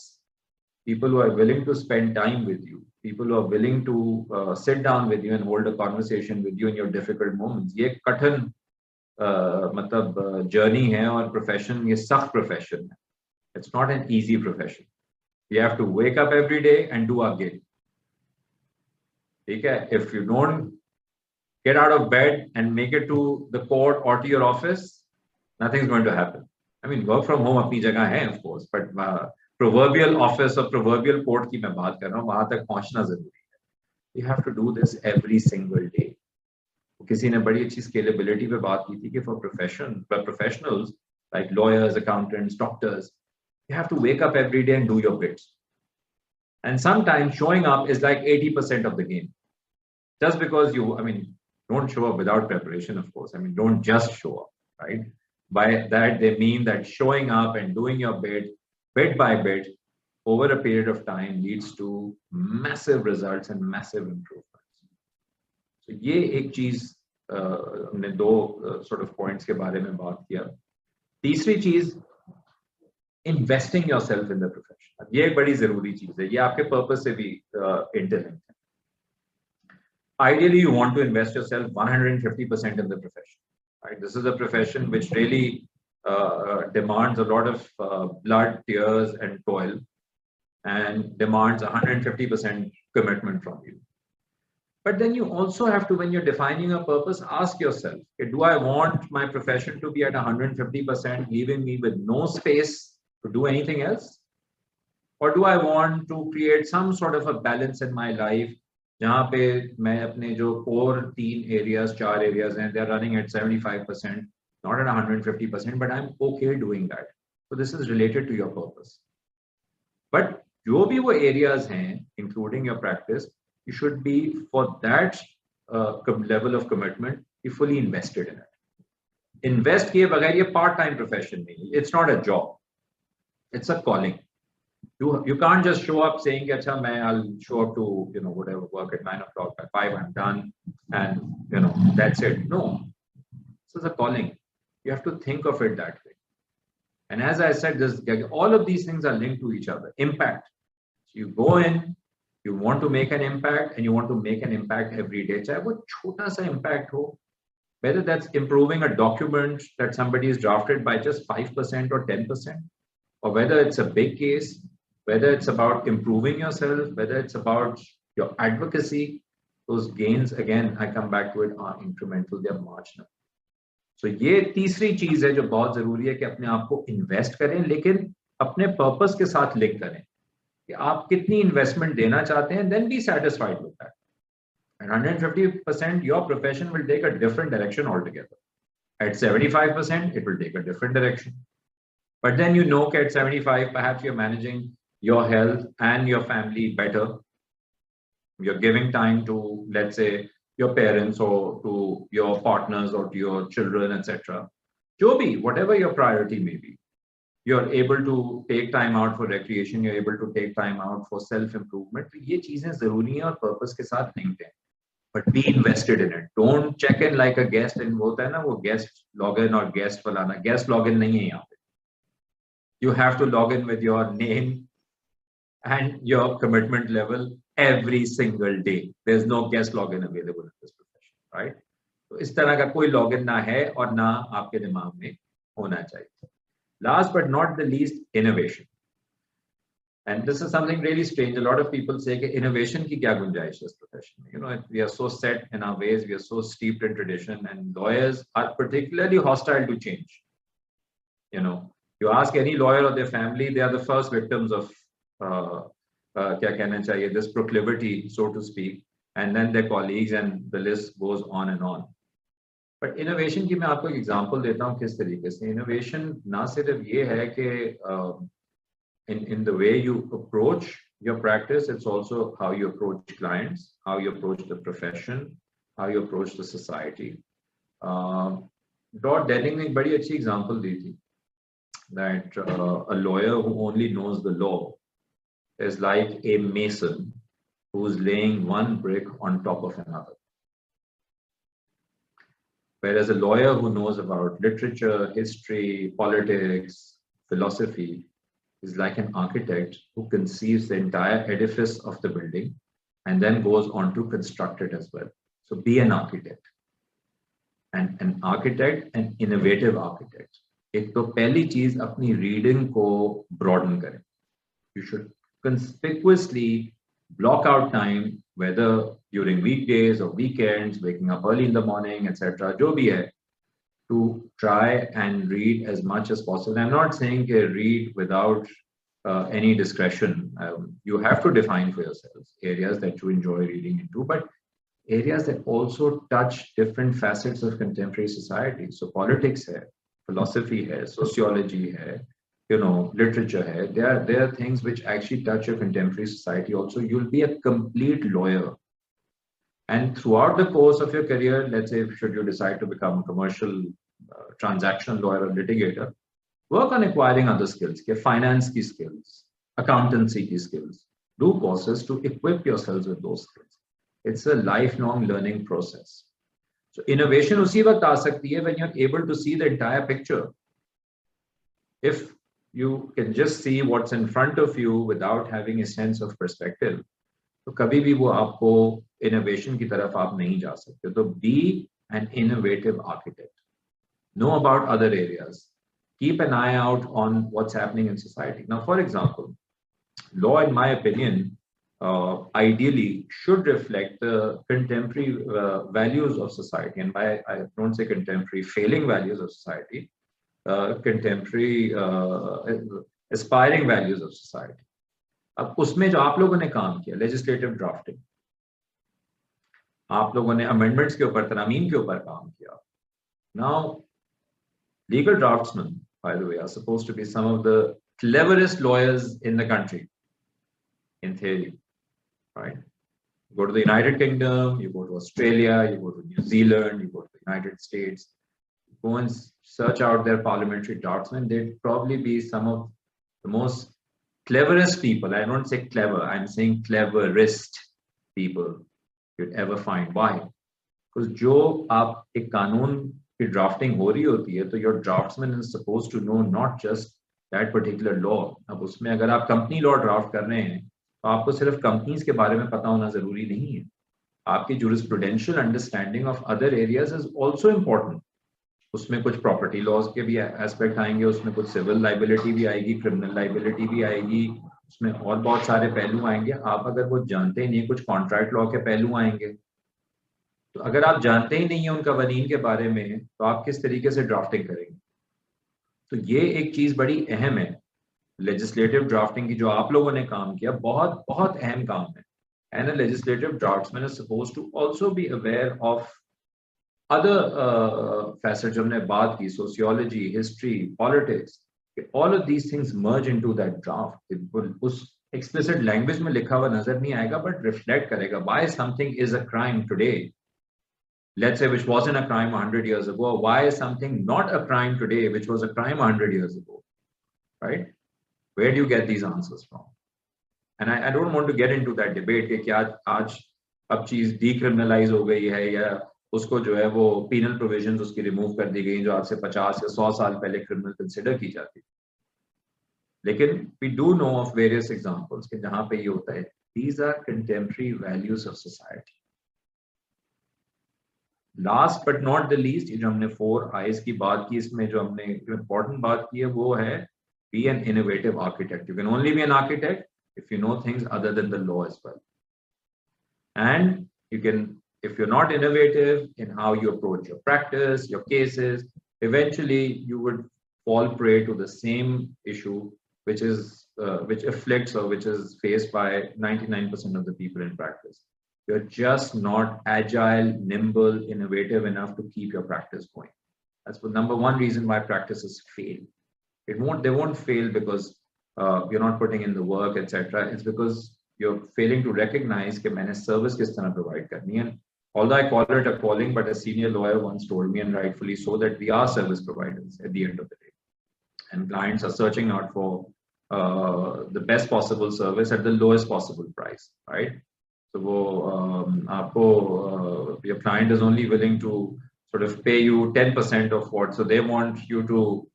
people who are willing to spend time with you, people who are willing to sit down with you and hold a conversation with you in your difficult moments. ये कठिन मतलब journey है, और profession ये सख्त profession है. It's not an easy profession. We have to wake up every day and do our gig. Okay? If you don't get out of bed and make it to the court or to your office, nothing's going to happen. I mean, work from home अपनी जगह है, of course, but proverbial office or proverbial court की मैं बात कर रहा हूँ, वहाँ तक पहुँचना जरूरी है. You have to do this every single day. किसी ने बड़ी अच्छी scalability पे बात की थी कि for professionals like lawyers, accountants, doctors, you have to wake up every day and do your bits. And sometimes showing up is like 80% of the game. Just because don't show up without preparation, of course. Don't just show up, right? By that, they mean that showing up and doing your bit by bit, over a period of time leads to massive results and massive improvements. So ये एक चीज हमने दो sort of points के बारे में बात किया. तीसरी चीज, investing yourself in the profession. ये एक बड़ी जरूरी चीज है. ये आपके purpose से भी interlinked है. Ideally, you want to invest yourself 150% in the profession. Right? This is a profession which really demands a lot of blood, tears, and toil, and demands 150% commitment from you. But then you also have to, when you're defining a purpose, ask yourself, okay, do I want my profession to be at 150%, leaving me with no space to do anything else? Or do I want to create some sort of a balance in my life, जहाँ पे मैं अपने जो core 4 areas हैं, they're running at 75%, not at 150%, but I'm okay doing that. So this is related to your purpose. But जो भी वो areas हैं, including your practice, you should be, for that level of commitment, be fully invested in it. Invest किए बगैर ये part-time profession नहीं. It's not a job. It's a calling. You can't just show up saying, "Acha, I'll show up to whatever work at 9 o'clock. By 5 I'm done, and that's it." No, this is a calling. You have to think of it that way. And as I said, all of these things are linked to each other. Impact. So you go in, you want to make an impact, and you want to make an impact every day. चाहे वो छोटा सा impact हो, whether that's improving a document that somebody is drafted by just 5% or 10%, or whether it's a big case, whether it's about improving yourself, whether it's about your advocacy, those gains, again, I come back to it, are incremental, they're marginal. So ये तीसरी चीज है जो बहुत जरूरी है कि अपने आप को इन्वेस्ट करें, लेकिन अपने पर्पस के साथ लिंक करें कि आप कितनी इन्वेस्टमेंट देना चाहते हैं, then be satisfied with that. And 150%, your profession will take a different direction altogether. At 75%, it will take a different direction. But then you know at 75, perhaps you're managing your health and your family better. You're giving time to, let's say, your parents or to your partners or to your children, etc. Joby, whatever your priority may be, you're able to take time out for recreation, you're able to take time out for self-improvement. ये चीजें जरूरी हैं और purpose के साथ linked हैं. But be invested in it. Don't check in like a guest. And वो होता है ना वो guest login और guest फलाना. Guest login नहीं है यहाँ पे. You have to log in with your name and your commitment level every single day. There's no guest login available in this profession, right? तो इस तरह का कोई login ना है और ना आपके दिमाग में होना चाहिए. Last but not the least, innovation. And this is something really strange. A lot of people say that innovation की क्या गुंजाइश है इस profession में? You know, we are so set in our ways, we are so steeped in tradition, and lawyers are particularly hostile to change. You know, you ask any lawyer or their family, they are the first victims of क्या कहना चाहिए, this proclivity, so to speak, and then their colleagues, and the list goes on and on. But innovation की मैं आपको एक example देता हूँ किस तरीके से. Innovation ना सिर्फ ये है कि in the way you approach your practice, it's also how you approach clients, how you approach the profession, how you approach the society. Todd Denning ने एक बड़ी अच्छी example दी थी that a lawyer who only knows the law is like a mason who's laying one brick on top of another. Whereas a lawyer who knows about literature, history, politics, philosophy is like an architect who conceives the entire edifice of the building and then goes on to construct it as well. So be an architect. And an architect, an innovative architect. एक तो पहली चीज अपनी reading को broaden करें. You should conspicuously block out time, whether during weekdays or weekends, waking up early in the morning, etc. जो भी है, to try and read as much as possible. I'm not saying read without any discretion. You have to define for yourselves areas that you enjoy reading into, but areas that also touch different facets of contemporary society. So politics hai, philosophy hai, sociology hai, you know, literature hai. There are things which actually touch your contemporary society also. You'll be a complete lawyer. And throughout the course of your career, let's say, should you decide to become a commercial transactional lawyer or litigator, work on acquiring other skills, finance key skills, accountancy key skills. Do courses to equip yourselves with those skills. It's a lifelong learning process. So innovation usi waqt aa sakti hai when you're able to see the entire picture. If you can just see what's in front of you without having a sense of perspective, तो कभी भी वो आपको innovation की तरफ आप नहीं जा सकते. तो be an innovative architect. Know about other areas. Keep an eye out on what's happening in society. Now, for example, law, in my opinion, ideally should reflect the contemporary values of society. And by, I don't say contemporary, failing values of society, contemporary aspiring values of society. अब उसमें जो आप लोगों ने काम किया, legislative drafting, आप लोगों ने amendments के ऊपर, तरामीम के ऊपर काम किया. Now, legal draftsmen, by the way, are supposed to be some of the cleverest lawyers in the country, in theory, right? You go to the United Kingdom, you go to Australia, you go to New Zealand, you go to the United States, go and search out their parliamentary draftsmen. They'd probably be some of the most cleverest people. I don't say clever, I'm saying cleverest people you'd ever find. Why? Because जो आप एक कानून की drafting हो रही होती है, तो your draftsman is supposed to know not just that particular law. अब उसमें अगर आप company law draft कर रहे हैं, तो आपको सिर्फ companies के बारे में पता होना जरूरी नहीं है. आपकी jurisprudential understanding of other areas is also important. उसमें कुछ प्रॉपर्टी लॉज के भी एस्पेक्ट आएंगे, उसमें कुछ सिविल लाइबिलिटी भी आएगी, क्रिमिनल लाइबिलिटी भी आएगी, उसमें और बहुत सारे पहलू आएंगे. आप अगर वो जानते ही नहीं, कुछ कॉन्ट्रैक्ट लॉ के पहलू आएंगे, तो अगर आप जानते ही नहीं है उनका कवानीन के बारे में, तो आप किस तरीके से ड्राफ्टिंग करेंगे. तो ये एक चीज बड़ी अहम है, लेजिस्लेटिव ड्राफ्टिंग की जो आप लोगों ने काम किया, बहुत बहुत अहम काम है. And a legislative draftsman is supposed to also be aware of other facets हमने बात की, sociology, history, politics, all of these things merge into that draft. उस explicit language में लिखा हुआ नजर नहीं आएगा, but reflect करेगा why something is a crime today. Let's say which wasn't a crime 100 years ago. Why is something not a crime today, which was a crime 100 years ago, right? Where do you get these answers from? And I don't want to get into that debate कि क्या आज अब चीज decriminalize हो गई है या उसको जो है वो penal provisions उसकी remove कर दी गई जो आज से 50 या 100 साल पहले criminal consider की जाती थी. लेकिन we do know of various examples कि जहाँ पे ये होता है. These are contemporary values of society. Last but not the least, ये जो हमने 4 I's की बात की, इसमें जो हमने important बात की है वो है be an innovative architect. You can only be an architect if you know things other than the law as well. And you can, if you're not innovative in how you approach your practice, your cases, eventually you would fall prey to the same issue, which is which afflicts or which is faced by 99% of the people in practice. You're just not agile, nimble, innovative enough to keep your practice going. That's the number one reason why practices fail. They won't fail because you're not putting in the work, etc. It's because you're failing to recognize that मैंने service किस तरह provide करनी है. Although I call it a calling, but a senior lawyer once told me, and rightfully so, that we are service providers at the end of the day, and clients are searching out for the best possible service at the lowest possible price, right? So your client is only willing to sort of pay you 10% of what, so they want you to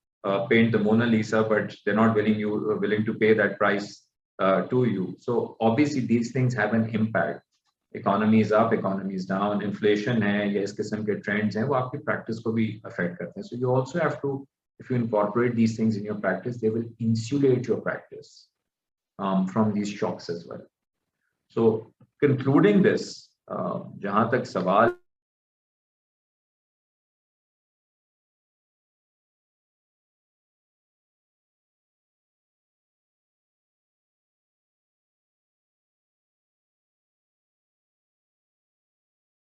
paint the Mona Lisa, but they're not willing to pay that price to you. So obviously these things have an impact. Economy is up, economy is down, inflation है या इस किस्म के trends हैं वो आपकी practice को भी affect करते हैं. So you also have to, if you incorporate these things in your practice, they will insulate your practice from these shocks as well. So concluding this, जहाँ तक सवाल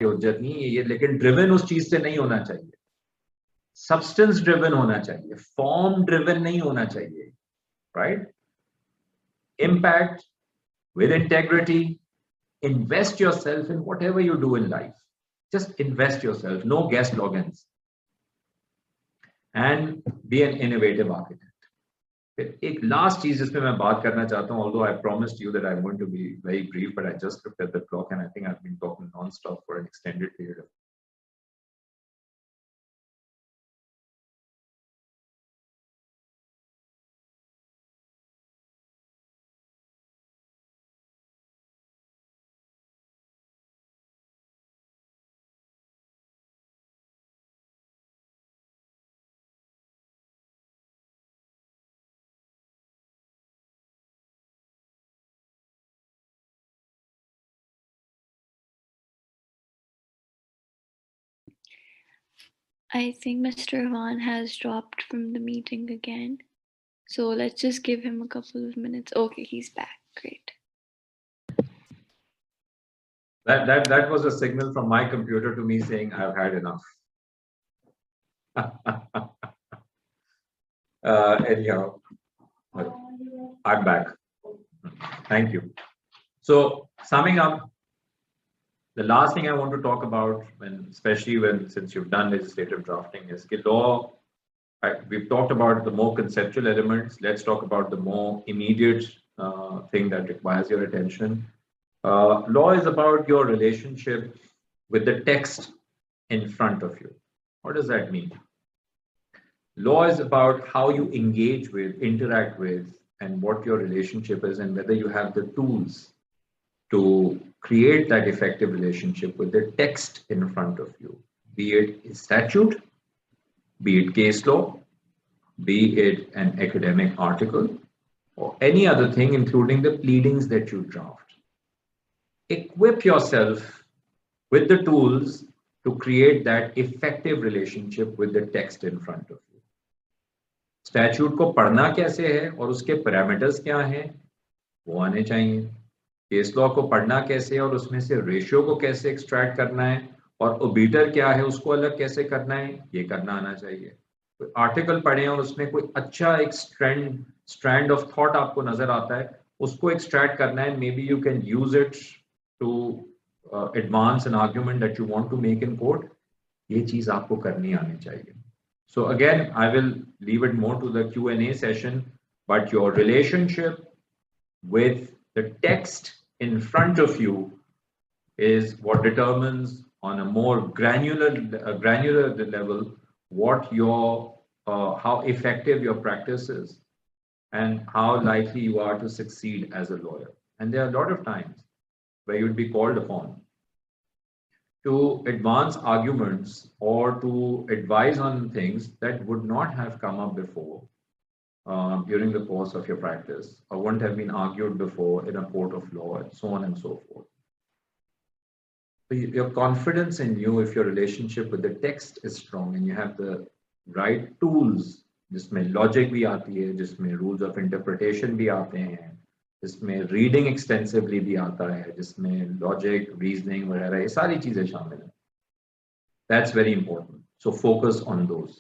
उज्जत नहीं है ये, लेकिन ड्रिवन उस चीज से नहीं होना चाहिए. सब्सटेंस ड्रिवन होना चाहिए, फॉर्म ड्रिवन नहीं होना चाहिए, right? Impact with integrity, invest yourself in whatever you do in life. Just invest yourself, no guest logins, and be an innovative architect. एक लास्ट चीज जिसमें मैं बात करना चाहता हूँ, although I promised you that I'm going to be very brief, but I just looked at the clock and I think I've been talking non-stop for an extended period of time. I think Mr. Rahman has dropped from the meeting again. So let's just give him a couple of minutes. Okay, he's back. Great. That was a signal from my computer to me saying I've had enough. Anyhow, I'm back. Thank you. So summing up, the last thing I want to talk about, since you've done legislative drafting, is the law. We've talked about the more conceptual elements. Let's talk about the more immediate thing that requires your attention. Law is about your relationship with the text in front of you. What does that mean? Law is about how you engage with, interact with, and what your relationship is, and whether you have the tools to create that effective relationship with the text in front of you, be it a statute, be it case law, be it an academic article, or any other thing, including the pleadings that you draft. Equip yourself with the tools to create that effective relationship with the text in front of you. Statute को पढ़ना कैसे है और उसके parameters क्या हैं, वो आने चाहिए. केस लॉ को पढ़ना कैसे और उसमें से रेशियो को कैसे एक्सट्रैक्ट करना है और ओबीटर क्या है उसको अलग कैसे करना है, ये करना आना चाहिए. आर्टिकल पढ़ें और उसमें कोई अच्छा एक स्ट्रैंड ऑफ थॉट आपको नजर आता है, उसको एक्सट्रैक्ट करना है, maybe you can use it to advance an argument that you want to make in court. ये चीज आपको करनी आनी चाहिए। So again, I will leave it more to the Q&A session, but your relationship with the text in front of you is what determines on a more granular level what your how effective your practice is and how likely you are to succeed as a lawyer. And there are a lot of times where you'd be called upon to advance arguments or to advise on things that would not have come up before during the course of your practice or wouldn't have been argued before in a court of law and so on and so forth. So your confidence in you, if your relationship with the text is strong and you have the right tools, जिसमें logic भी आती है, जिसमें rules of interpretation भी आते हैं, जिसमें reading extensively भी आता है, जिसमें लॉजिक रीजनिंग वगैरह ये सारी चीजें शामिल हैं, that's very important. So focus on those,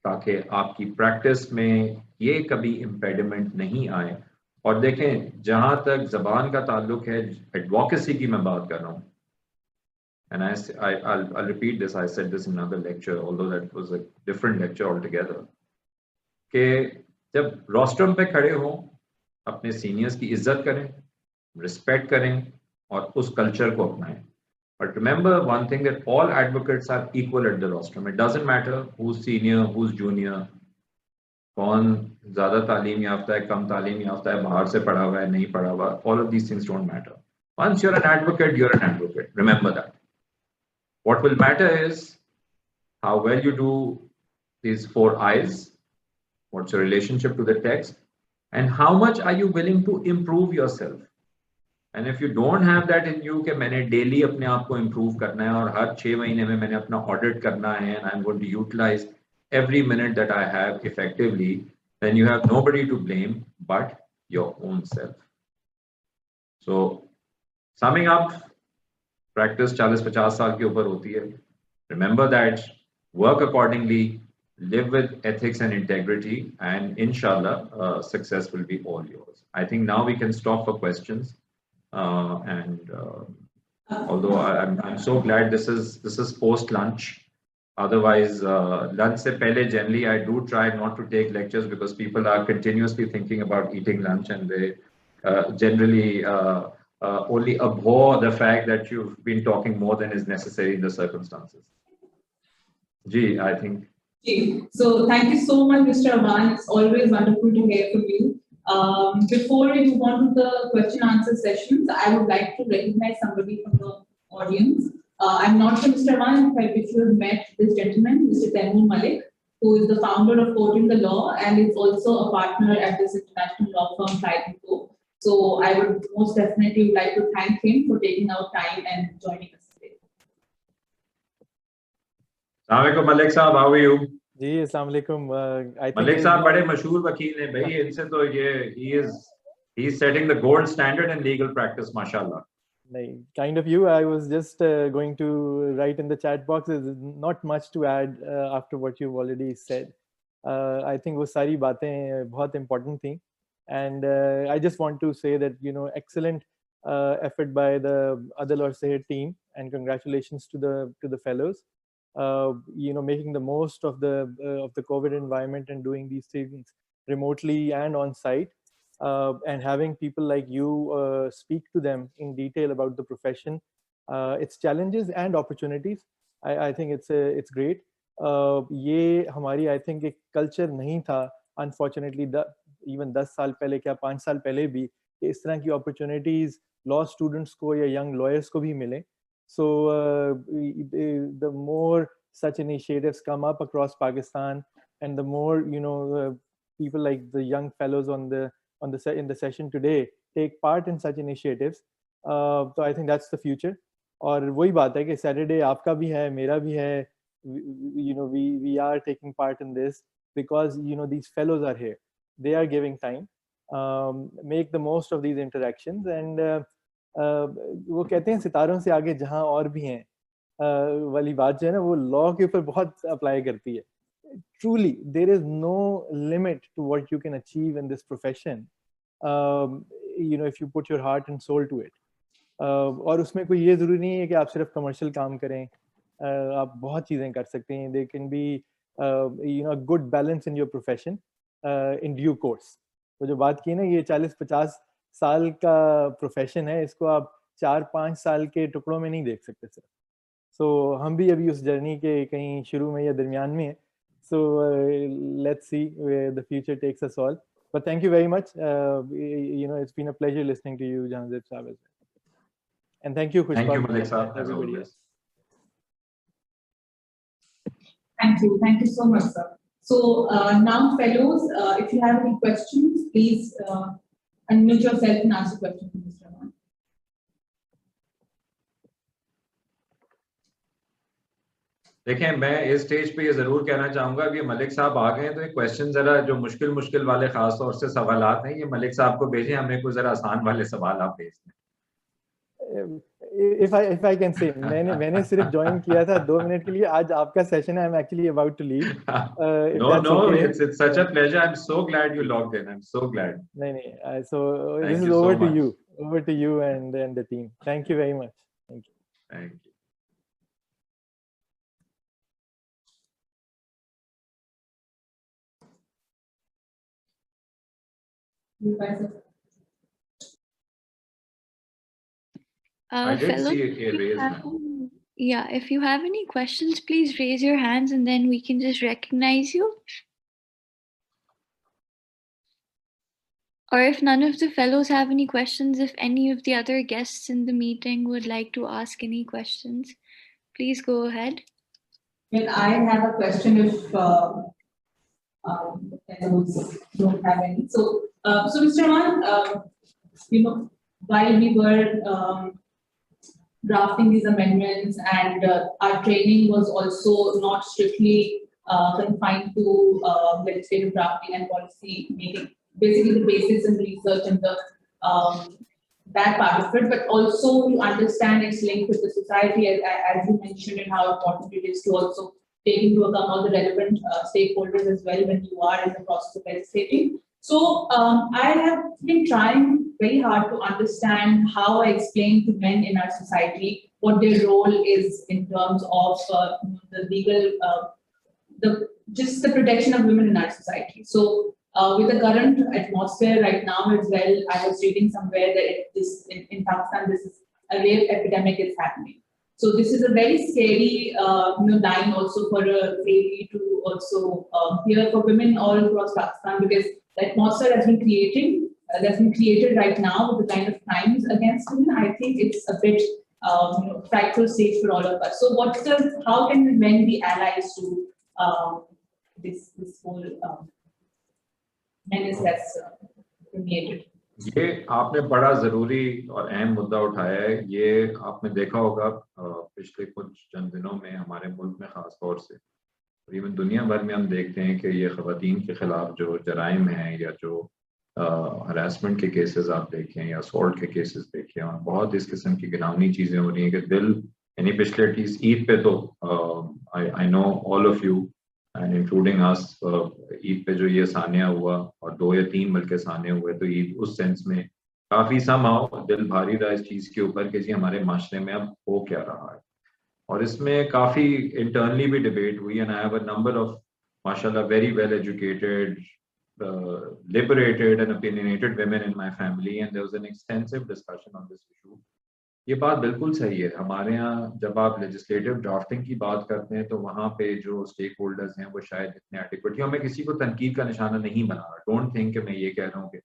ताकि आपकी प्रैक्टिस में ये कभी इम्पेडिमेंट नहीं आए। और देखें, जहां तक जबान का ताल्लुक है, एडवोकेसी की मैं बात कर रहा हूँ, and I'll repeat this, I said this in another lecture, although that was a different lecture altogether, कि जब रोस्ट्रम पे खड़े हों, अपने सीनियर्स की इज्जत करें, रिस्पेक्ट करें और उस कल्चर को अपनाएं। But remember one thing, that all advocates are equal at the rostrum. It doesn't matter who's senior, who's junior, कौन ज़्यादा तालीम याफ्ता है, कम तालीम याफ्ता है, बाहर से पढ़ा हुआ है, नहीं पढ़ा हुआ, all of these things don't matter. Once you're an advocate, you're an advocate. Remember that. What will matter is how well you do these 4 I's, what's your relationship to the text, and how much are you willing to improve yourself. And if you don't have that in you कि मैंने daily अपने आप को improve करना है और हर 6 महीने में मैंने अपना audit करना है and I'm going to utilize every minute that I have effectively, then you have nobody to blame but your own self. So summing up, practice 40-50 साल के ऊपर होती है. Remember that, work accordingly, live with ethics and integrity, and inshallah success will be all yours. I think now we can stop for questions, and although I'm so glad this is post lunch. Otherwise lunch se pehle generally I do try not to take lectures because people are continuously thinking about eating lunch, and they generally only abhor the fact that you've been talking more than is necessary in the circumstances. Ji, I think. So thank you so much, Mr. Aman. It's always wonderful to hear from you. Before we move on to the question answer sessions, I would like to recognize somebody from the audience. I'm not sure, Mr. Aman, if you have met this gentleman, Mr. Taimur Malik, who is the founder of Quoting the Law and is also a partner at this international law firm, Trident Co. So I would most definitely like to thank him for taking out time and joining us today. Assalamualaikum Malik साहब, how are you? जी अस्सलाम वालेकुम। मलिक साहब बड़े मशहूर वकील हैं भाई, इनसे तो ये he is setting the gold standard in legal practice, mashallah. नहीं, kind of you. I was just going to write in the chat box. There's not much to add after what you've already said. I think वो सारी बातें बहुत important थी, and I just want to say that excellent effort by the Adil Aur Sehat team, and congratulations to the fellows. Making the most of the COVID environment and doing these things remotely and on site, and having people like you speak to them in detail about the profession, its challenges and opportunities. I think it's great. ये हमारी I think एक culture नहीं था, unfortunately, even 10 साल पहले क्या 5 साल पहले भी इस तरह की opportunities law students को या young lawyers को भी मिले. So the more such initiatives come up across Pakistan, and the more people like the young fellows in the session today take part in such initiatives, so I think that's the future. और वही बात है कि Saturday आपका भी है, मेरा भी है. We are taking part in this because these fellows are here. They are giving time. Make the most of these interactions, and वो कहते हैं सितारों से आगे जहां और भी हैं वाली बात जो है ना, वो लॉ के ऊपर बहुत अप्लाई करती है. truly there is no limit to what you can achieve in this profession, if you put your heart and soul to it. और उसमें कोई ये ज़रूरी नहीं है कि आप सिर्फ कमर्शियल काम करें, आप बहुत चीज़ें कर सकते हैं. There can be a good balance in your profession in due course. तो जो बात की ना, ये 40-50 साल का प्रोफेशन है, इसको आप 4-5 साल के टुकड़ों में नहीं देख सकते सिर्फ. So हम भी अभी उस जर्नी के कहीं शुरू में या दरमियान में हैं. So let's see where the future takes us all. But thank you very much. It's been a pleasure listening to you, Jahanzeb Saab. And thank you, Thank you, Khushbal, Malik Saab, and as everybody always. else. Thank you so much, sir. So now, fellows, if you have any questions, please unmute yourself and ask a question to Mr. Rahman. देखें, मैं इस stage पे ये जरूर कहना चाहूंगा, अब ये मलिक साहब आ गए हैं तो ये क्वेश्चन जरा जो मुश्किल वाले खास तौर से सवालात हैं, ये मलिक साहब को भेजें, हमें कोई जरा आसान वाले सवाल आप भेज दें. If I can say, मैंने सिर्फ ज्वाइन किया था 2 मिनट के लिए. आज आपका सेशन है. I'm actually about to leave. No, okay. It's such a pleasure. I'm so glad you logged in. I'm so glad. नहीं. So Thank this is you so over to much. you. Over to you and the team. Thank you very much. Thank you. Thank you. You guys are I did fellows, see a if you raise have now. any- yeah, if you have any questions, please raise your hands and then we can just recognize you. Or if none of the fellows have any questions, if any of the other guests in the meeting would like to ask any questions, please go ahead. Well, I have a question if fellows don't have any. So Mr. Rahman, while we were drafting these amendments and our training was also not strictly confined to legislative drafting and policy making, basically the basics and research and the that part of it, but also to understand its link with the society, as you mentioned, and how important it is to also take into account all the relevant stakeholders as well when you are in the process of legislating. So I have been trying very hard to understand how I explain to men in our society what their role is in terms of the legal, just the protection of women in our society. So with the current atmosphere right now as well, I was reading somewhere that in Pakistan, this is a rape epidemic is happening. So this is a very scary line also for a lady to also hear for women all across Pakistan, because the atmosphere has been created right now with the kind of crimes against women. I think it's a bit frightful stage for all of us. So how can men be allies to this whole menace that's permeated? ये आपने बड़ा जरूरी और अहम मुद्दा उठाया है. ये आपने देखा होगा पिछले कुछ चंद दिनों में हमारे मुल्क में खास तौर से, और इवन दुनिया भर में हम देखते हैं कि ये ख़वातीन के खिलाफ जो जराइम हैं या जो हरासमेंट के केसेस आप देखें या असॉल्ट के केसेस देखें, और बहुत इस किस्म की घिनौनी चीज़ें हो रही हैं कि दिल, यानी पिछले एटलीस्ट ईद पे तो I know all of you and including अस, ईद पे जो ये सानिया हुआ और 2 या 3 बल्कि सानिया हुए, तो ईद उस सेंस में काफ़ी समहाउ दिल भारी रहा इस चीज़ के ऊपर कि जी हमारे माशरे में अब हो क्या रहा है. और इसमें काफ़ी इंटरनली भी डिबेट हुई, and I have a number of माशाल्लाह very well educated, liberated and opinionated women in my family, and there was an extensive discussion on this issue. ये बात बिल्कुल सही है. हमारे यहाँ जब आप लेजिस्लेटिव ड्राफ्टिंग की बात करते हैं तो वहाँ पे जो स्टेक होल्डर्स हैं वो शायद इतने एडिक्वेट, मैं किसी को तनकीद का निशाना नहीं बना रहा, डोंट थिंक कि मैं ये कह रहा हूँ कि,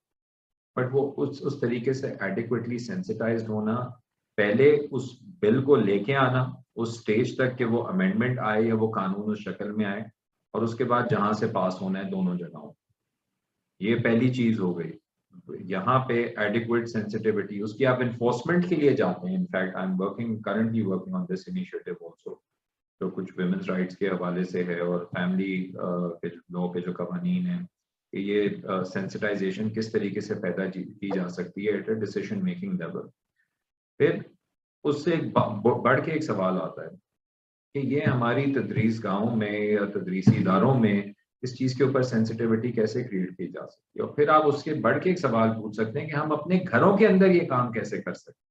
बट वो उस तरीके से एडिक्वेटली सेंसिटाइज्ड होना, पहले उस बिल को लेके आना उस स्टेज तक कि वो अमेंडमेंट आए या वो कानून उस शक्ल में आए, और उसके बाद जहाँ से पास होना है दोनों जगहों, ये पहली चीज हो गई. यहाँ पे एडिक्वेट सेंसिटिविटी, उसकी आप इन्फोर्समेंट के लिए जाते हैं. In fact I am currently working on this initiative also, जो कुछ वुमेन्स राइट्स के हवाले से है और फैमिली के लॉ के जो कवानीन हैं, कि ये सेंसिटाइजेशन किस तरीके से पैदा की जा सकती है at a decision making level. फिर उससे बढ़ के एक सवाल आता है कि ये हमारी तदरीस गाँव में या तदरीसी इदारों में इस चीज़ के ऊपर सेंसिटिविटी कैसे क्रिएट की जा सकती है, और फिर आप उसके बढ़ के एक सवाल पूछ सकते हैं कि हम अपने घरों के अंदर ये काम कैसे कर सकते हैं।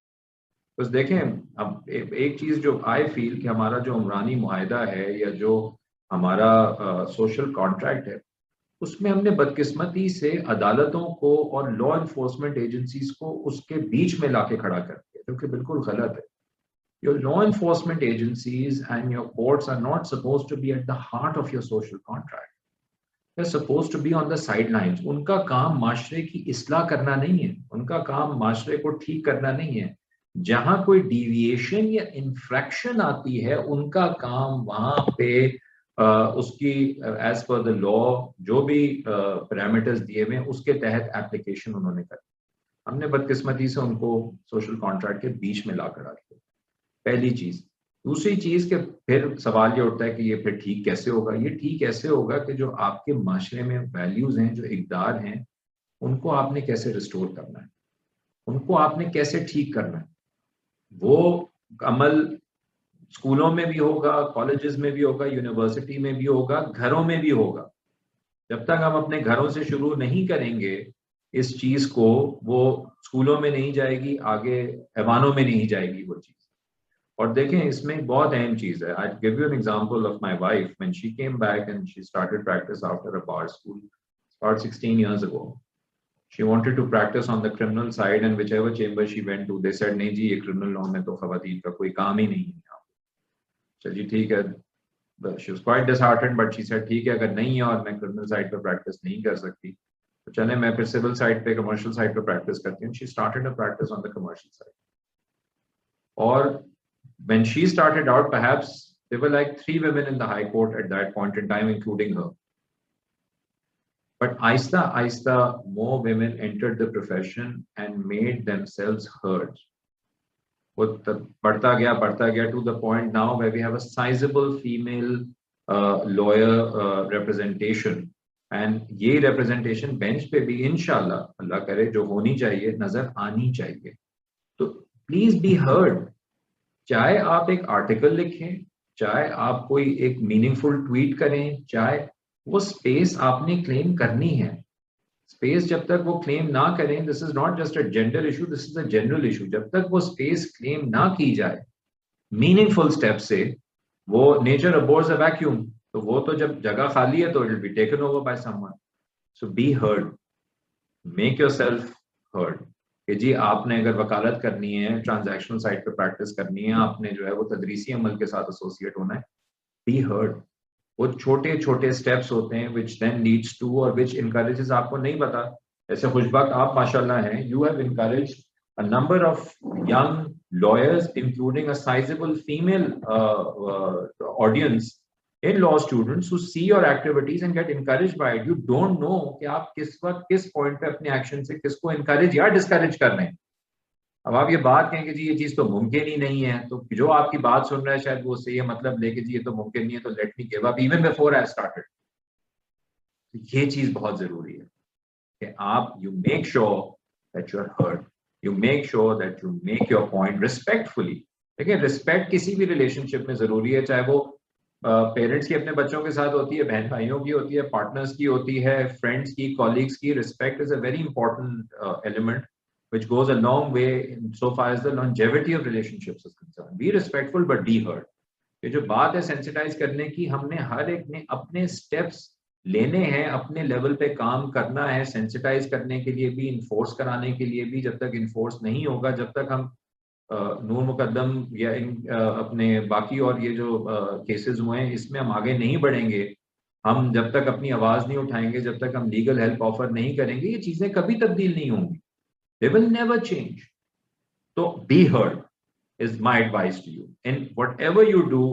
बस देखें, अब एक चीज़ जो आई फील कि हमारा जो उमरानी मुआहिदा है या जो हमारा सोशल कॉन्ट्रैक्ट है, उसमें हमने बदकिस्मती से अदालतों को और लॉ इन्फोर्समेंट एजेंसीज को उसके बीच में लाके खड़ा कर दिया, जो कि बिल्कुल गलत है। Your law enforcement agencies and your courts are not supposed to be at the heart of your social contract. They're supposed to be on the sidelines. उनका काम माशरे की इस्लाह करना नहीं है, उनका काम माशरे को ठीक करना नहीं है। जहां कोई डिविएशन या इन्फ्रैक्शन आती है, उनका काम वहां पे उसकी एज पर द लॉ जो भी पैरामीटर्स दिए हुए उसके तहत एप्लीकेशन उन्होंने कर। हमने बदकिस्मती से उनको सोशल कॉन्ट्रैक्ट के बीच में ला कर दिया, पहली चीज। दूसरी चीज के फिर सवाल ये उठता है कि ये फिर ठीक कैसे होगा। ये ठीक कैसे होगा कि जो आपके माशरे में वैल्यूज हैं, जो इक़दार हैं, उनको आपने कैसे रिस्टोर करना है, उनको आपने कैसे ठीक करना है। वो अमल स्कूलों में भी होगा, कॉलेजेस में भी होगा, यूनिवर्सिटी में भी होगा, घरों में भी होगा। जब तक हम अपने घरों से शुरू नहीं करेंगे इस चीज को, वो स्कूलों में नहीं जाएगी, आगे ऐवानों में नहीं जाएगी वो चीज। और देखें, इसमें बहुत अहम चीज है। I give you an example of my wife when she came back and she started practice after a bar school about 16 years ago. She wanted to practice on the criminal side, and whichever chamber she went to, they said नहीं जी, ये criminal law में तो खवातीन का कोई काम ही नहीं है यहाँ। चलिए ठीक है, she was quite disheartened, but she said ठीक है, अगर नहीं है और मैं criminal side पे practice नहीं कर सकती, तो चले मैं फिर civil side पे, commercial side पे practice करती हूँ। She started a practice on the commercial side. और when she started out, perhaps there were like 3 women in the High Court at that point in time, including her. But aista aista, more women entered the profession and made themselves heard. बढ़ता गया to the point now where we have a sizable female lawyer representation, and ये representation bench पे भी इंशाल्लाह अल्लाह करे जो होनी चाहिए, नजर आनी चाहिए। तो प्लीज बी हर्ड। चाहे आप एक आर्टिकल लिखें, चाहे आप कोई एक मीनिंगफुल ट्वीट करें, चाहे वो स्पेस आपने क्लेम करनी है। स्पेस जब तक वो क्लेम ना करें, this is not just a gender issue, this is a general issue. जब तक वो स्पेस क्लेम ना की जाए मीनिंगफुल स्टेप से, वो नेचर अबोर्स अ वैक्यूम, तो वो तो जब जगह खाली है तो it will be taken over by someone. So be heard, make yourself heard. कि जी आपने अगर वकालत करनी है, ट्रांजैक्शनल साइड पे प्रैक्टिस करनी है, आपने जो है वो तदरीसी अमल के साथ एसोसिएट होना है, बी हर्ड। वो छोटे छोटे स्टेप्स होते हैं which then leads to or which encourages, आपको नहीं पता, ऐसे खुशबख्त आप माशाल्लाह हैं, you have encouraged a number of young lawyers including a sizable female audience in law students who see your activities and get encouraged by it. You don't know कि आप किस वक्त किस पॉइंट पे अपने एक्शन से किसको encourage या discourage कर रहे हैं। अब आप ये बात कहें कि जी ये चीज तो मुमकिन ही नहीं है, तो जो आपकी बात सुन रहा है शायद वो उससे ये मतलब लेके जी ये तो मुमकिन नहीं है, तो let me give up even before I started. ये चीज बहुत जरूरी है कि आप you make sure that you are heard, you make sure that you make your point respectfully. देखिए, रिस्पेक्ट किसी भी रिलेशनशिप में जरूरी है, चाहे वो पेरेंट्स की अपने बच्चों के साथ होती है, बहन भाइयों की होती है, पार्टनर्स की होती है, फ्रेंड्स की, कॉलीग्स की। Respect is a very important element which goes a long way so far as the longevity of relationships is concerned. Be respectful but be heard. ये जो बात है सेंसिटाइज करने की, हमने हर एक ने अपने स्टेप्स लेने हैं, अपने लेवल पे काम करना है, सेंसिटाइज करने के लिए भी, इन्फोर्स कराने के लिए भी। जब तक इन्फोर्स नहीं होगा, जब तक हम नूर मुकद्दम या अपने बाकी और ये जो केसेस हुए हैं इसमें हम आगे नहीं बढ़ेंगे, हम जब तक अपनी आवाज नहीं उठाएंगे, जब तक हम लीगल हेल्प ऑफर नहीं करेंगे, ये चीजें कभी तब्दील नहीं होंगी। They will never change. So be heard is my advice to you. And whatever you do,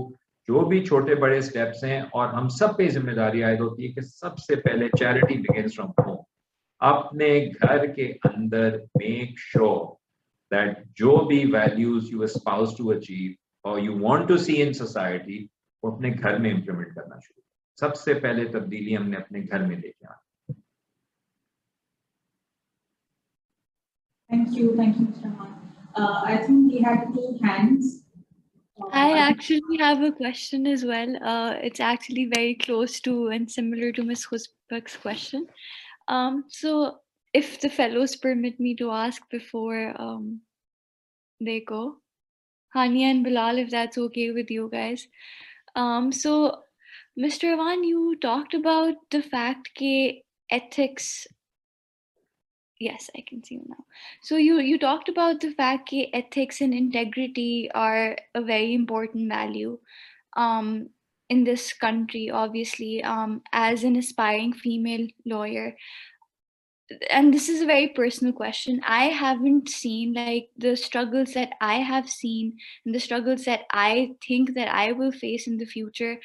जो भी छोटे बड़े steps हैं, और हम सब पे जिम्मेदारी आयद होती है कि सबसे पहले charity begins from home. अपने घर के अंदर make sure that जो भी values you espouse to achieve or you want to see in society, वो अपने घर में implement करना शुरू। सबसे पहले तब्दीली हमने अपने घर में लेके आना। Thank you, Mr. Khan. I think we had 2 hands I actually have a question as well. It's actually very close to and similar to Ms. Husbak's question. So if the fellows permit me to ask before they go, Hania and Bilal, if that's okay with you guys. So Mr. Awan, you talked about the fact that ethics. Yes, I can see you now. So you talked about the fact that ethics and integrity are a very important value um, in this country, obviously, as an aspiring female lawyer. And this is a very personal question. I haven't seen like the struggles that I have seen and the struggles that I think that I will face in the future.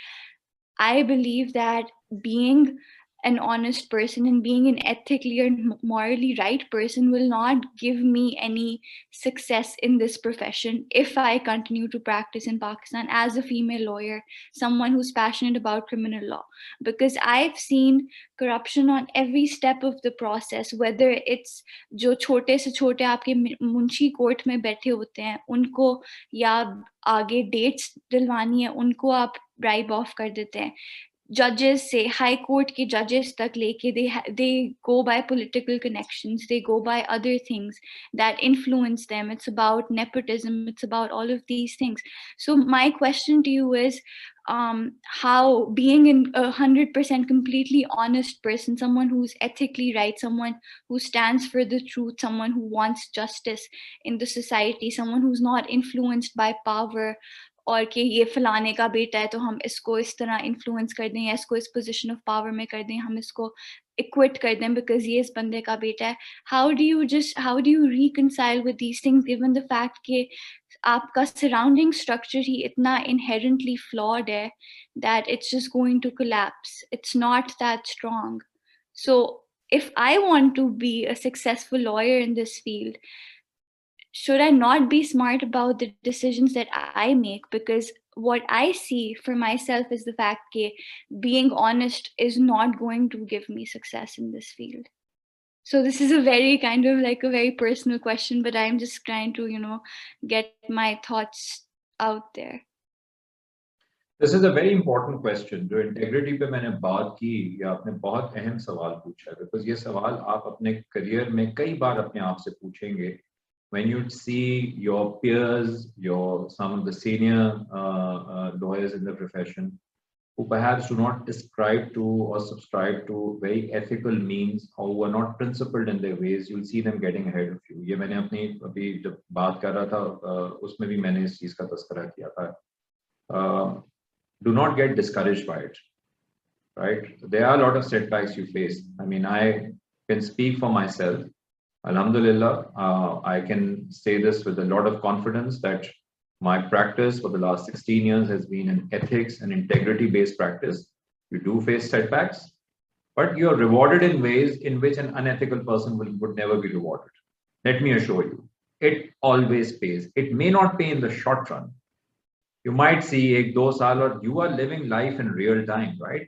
I believe that being an honest person and being an ethically and morally right person will not give me any success in this profession if I continue to practice in Pakistan as a female lawyer, someone who's passionate about criminal law. Because I've seen corruption on every step of the process, whether it's जो छोटे से छोटे आपके Munshi court में बैठे होते हैं उनको या आगे डेट्स दिलवानी है उनको आप ब्राइब ऑफ कर देते हैं judges से high court के judges तक लेके they go by political connections, they go by other things that influence them. It's about nepotism, it's about all of these things. So my question to you is how being in 100% completely honest person, someone who's ethically right, someone who stands for the truth, someone who wants justice in the society, someone who's not influenced by power और कि ये फलाने का बेटा है तो हम इसको इस तरह इन्फ्लुएंस कर दें या इसको इस पोजीशन ऑफ पावर में कर दें हम इसको इक्विट कर दें बिकॉज ये इस बंदे का बेटा है how do you reconcile with these things given the fact कि आपका सराउंडिंग स्ट्रक्चर ही इतना इनहेरेंटली फ्लॉड है that it's just going to collapse it's not that strong so if I want to be a successful lawyer in this field, should I not be smart about the decisions that I make? Because what I see for myself is the fact that being honest is not going to give me success in this field. So this is a very kind of like a very personal question, but I'm just trying to, get my thoughts out there. This is a very important question. जो integrity पे मैंने बात की, या आपने बहुत अहम सवाल पूछा है, because ये सवाल आप अपने career में कई बार अपने आप से पूछेंगे. When you see your peers, some of the senior lawyers in the profession who perhaps do not ascribe to or subscribe to very ethical means or who are not principled in their ways, you'll see them getting ahead of you. ये मैंने अपनी अभी जब बात कर रहा था उसमें भी मैंने इस चीज का तस्करा किया था. Do not get discouraged by it, right? There are a lot of setbacks you face. I mean, I can speak for myself. Alhamdulillah, I can say this with a lot of confidence that my practice for the last 16 years has been an ethics and integrity based practice. You do face setbacks, but you're rewarded in ways in which an unethical person would never be rewarded. Let me assure you, it always pays. It may not pay in the short run. You might see 1-2 saal or you are living life in real time, right?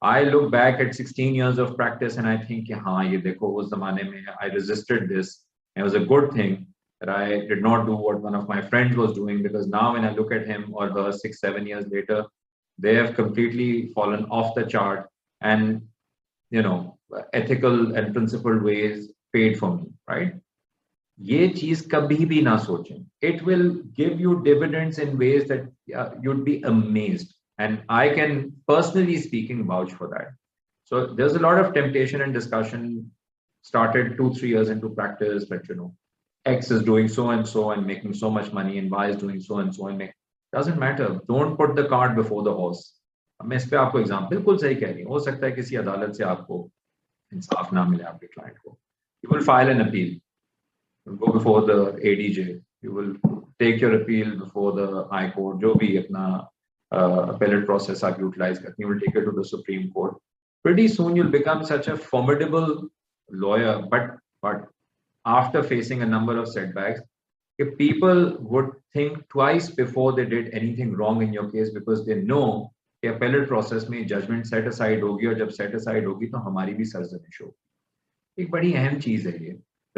I look back at 16 years of practice and I think, हाँ ये देखो उस ज़माने में I resisted this. It was a good thing that I did not do what one of my friends was doing, because now when I look at him or her 6-7 years later, they have completely fallen off the chart, and ethical and principled ways paid for me, right? ये चीज कभी भी ना सोचें. It will give you dividends in ways that you'd be amazed. And I can personally speaking vouch for that. So there's a lot of temptation and discussion started 2-3 years into practice that, X is doing so and so and making so much money and Y is doing so and so and doesn't matter. Don't put the cart before the horse. मैं इस पे आपको example बिल्कुल सही कह रही हूँ. हो सकता है किसी अदालत से आपको इंसाफ ना मिले आपके क्लाइंट को. You will file an appeal. You will go before the ADJ. You will take your appeal before the High Court. जो भी अपना appellate process आप utilize करते हैं, you will take it to the Supreme Court. Pretty soon you'll become such a formidable lawyer, but after facing a number of setbacks, if people would think twice before they did anything wrong in your case, because they know कि appellate process में judgment set aside होगी, और जब set aside होगी तो हमारी भी सरजनिश होगी. एक बड़ी अहम चीज है ये.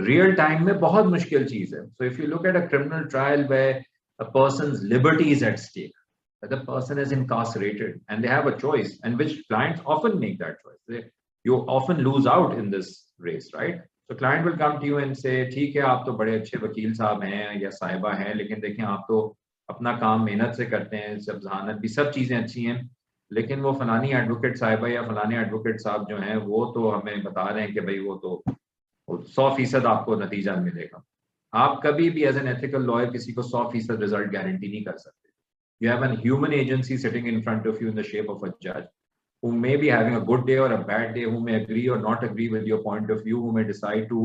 Real time में बहुत मुश्किल चीज है. So if you look at a criminal trial where a person's liberty is at stake, that the person is incarcerated and they have a choice, and which clients often make that choice. You often lose out in this race, right? So client will come to you and say, ठीक है आप तो बड़े अच्छे वकील साहब हैं या साहिबा हैं, लेकिन देखें आप तो अपना काम मेहनत से करते हैं, सब जहानत भी सब चीजें अच्छी हैं, लेकिन वो फलानी एडवोकेट साहिबा या फलानी एडवोकेट साहब जो हैं वो तो हमें बता रहे हैं कि भाई वो तो 100% आपको नतीजा मिलेगा। आप कभी भी एज एन एथिकल लॉयर किसी को 100% रिजल्ट गारंटी नहीं कर सकते। You have a human agency sitting in front of you in the shape of a judge, who may be having a good day or a bad day, who may agree or not agree with your point of view, who may decide to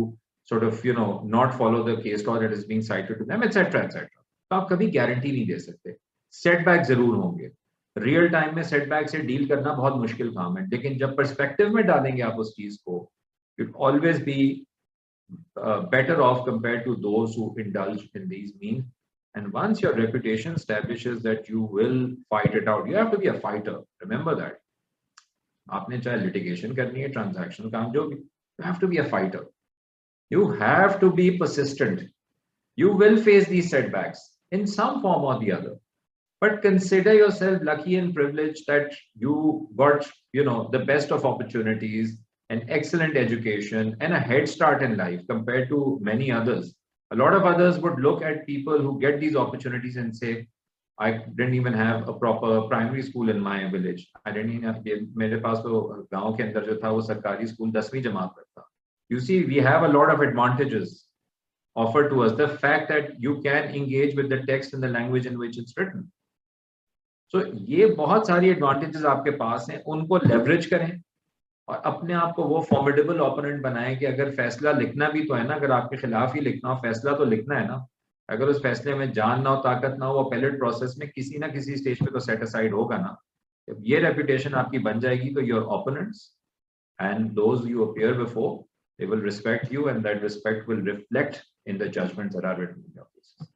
sort of, you know, not follow the case law that is being cited to them, etc., etc. तो आप कभी guarantee नहीं दे सकते। Setback जरूर होंगे, real time में setback से deal करना बहुत मुश्किल काम है, लेकिन जब पर्सपेक्टिव में डालेंगे आप उस चीज को, it always be better off compared to those who indulge in these means. And once your reputation establishes that you will fight it out, you have to be a fighter. Remember that. आपने चाहे litigation करनी है, transaction काम जो भी, you have to be a fighter. You have to be persistent. You will face these setbacks in some form or the other. But consider yourself lucky and privileged that you got, you know, the best of opportunities, an excellent education, and a head start in life compared to many others. A lot of others would look at people who get these opportunities and say, I didn't even have a proper primary school in my village. I didn't even have, मेरे पास तो गांव के अंदर जो था वो सरकारी school 10वीं जमात तक था. You see, we have a lot of advantages offered to us. The fact that you can engage with the text in the language in which it's written. So ये बहुत सारी advantages आपके पास हैं, उनको leverage करें और अपने आप को वो फॉर्मिडेबल ओपोनेंट बनाएं कि अगर फैसला लिखना भी तो है ना, अगर आपके खिलाफ ही लिखना हो, फैसला तो लिखना है ना, अगर उस फैसले में जान ना हो, ताकत ना हो, वो अपेलेट प्रोसेस में किसी ना किसी स्टेज पे तो सेट असाइड होगा ना। जब ये रेपुटेशन आपकी बन जाएगी तो your opponents and those you appear before, they will respect you and that respect will reflect in the judgments that are written in your cases.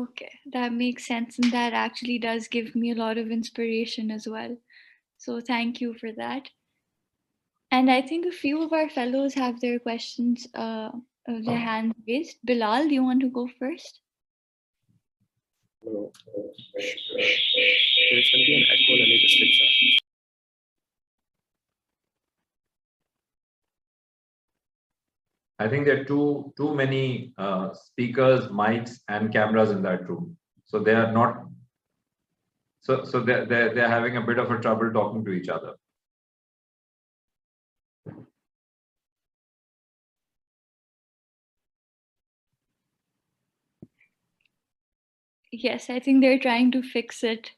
Okay, that makes sense, and that actually does give me a lot of inspiration as well. So thank you for that. And I think a few of our fellows have their questions, their hands raised. Bilal, do you want to go first? No. There's going to be an echo. Let me just fix that. I think there are too many speakers, mics, and cameras in that room, so they are not. So they're having a bit of a trouble talking to each other. Yes, I think they're trying to fix it.